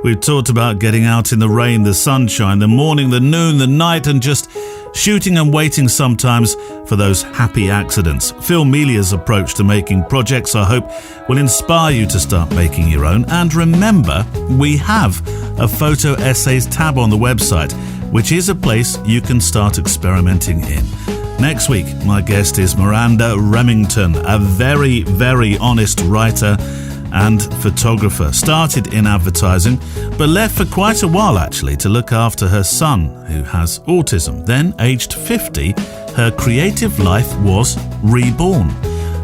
E: We've talked about getting out in the rain, the sunshine, the morning, the noon, the night, and just shooting and waiting sometimes for those happy accidents. Phil Melia's approach to making projects, I hope, will inspire you to start making your own. And remember, we have a photo essays tab on the website, which is a place you can start experimenting in. Next week, my guest is Miranda Remington, a very, very honest writer and photographer. Started in advertising, but left for quite a while actually to look after her son, who has autism. Then, aged 50, her creative life was reborn.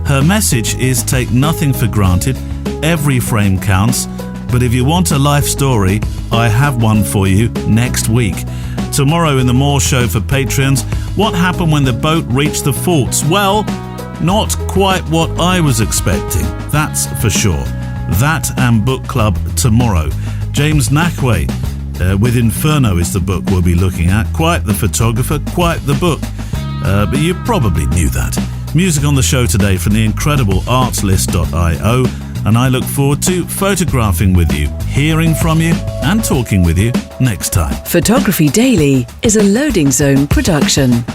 E: Her message is take nothing for granted, every frame counts, but if you want a life story, I have one for you next week. Tomorrow in the More Show for Patreons, what happened when the boat reached the forts? Well, not quite what I was expecting, that's for sure. That and book club tomorrow. James Nakwe with Inferno is the book we'll be looking at. Quite the photographer, quite the book. But you probably knew that. Music on the show today from the incredible artslist.io, and I look forward to photographing with you, hearing from you, and talking with you next time.
A: Photography Daily is a Loading Zone production.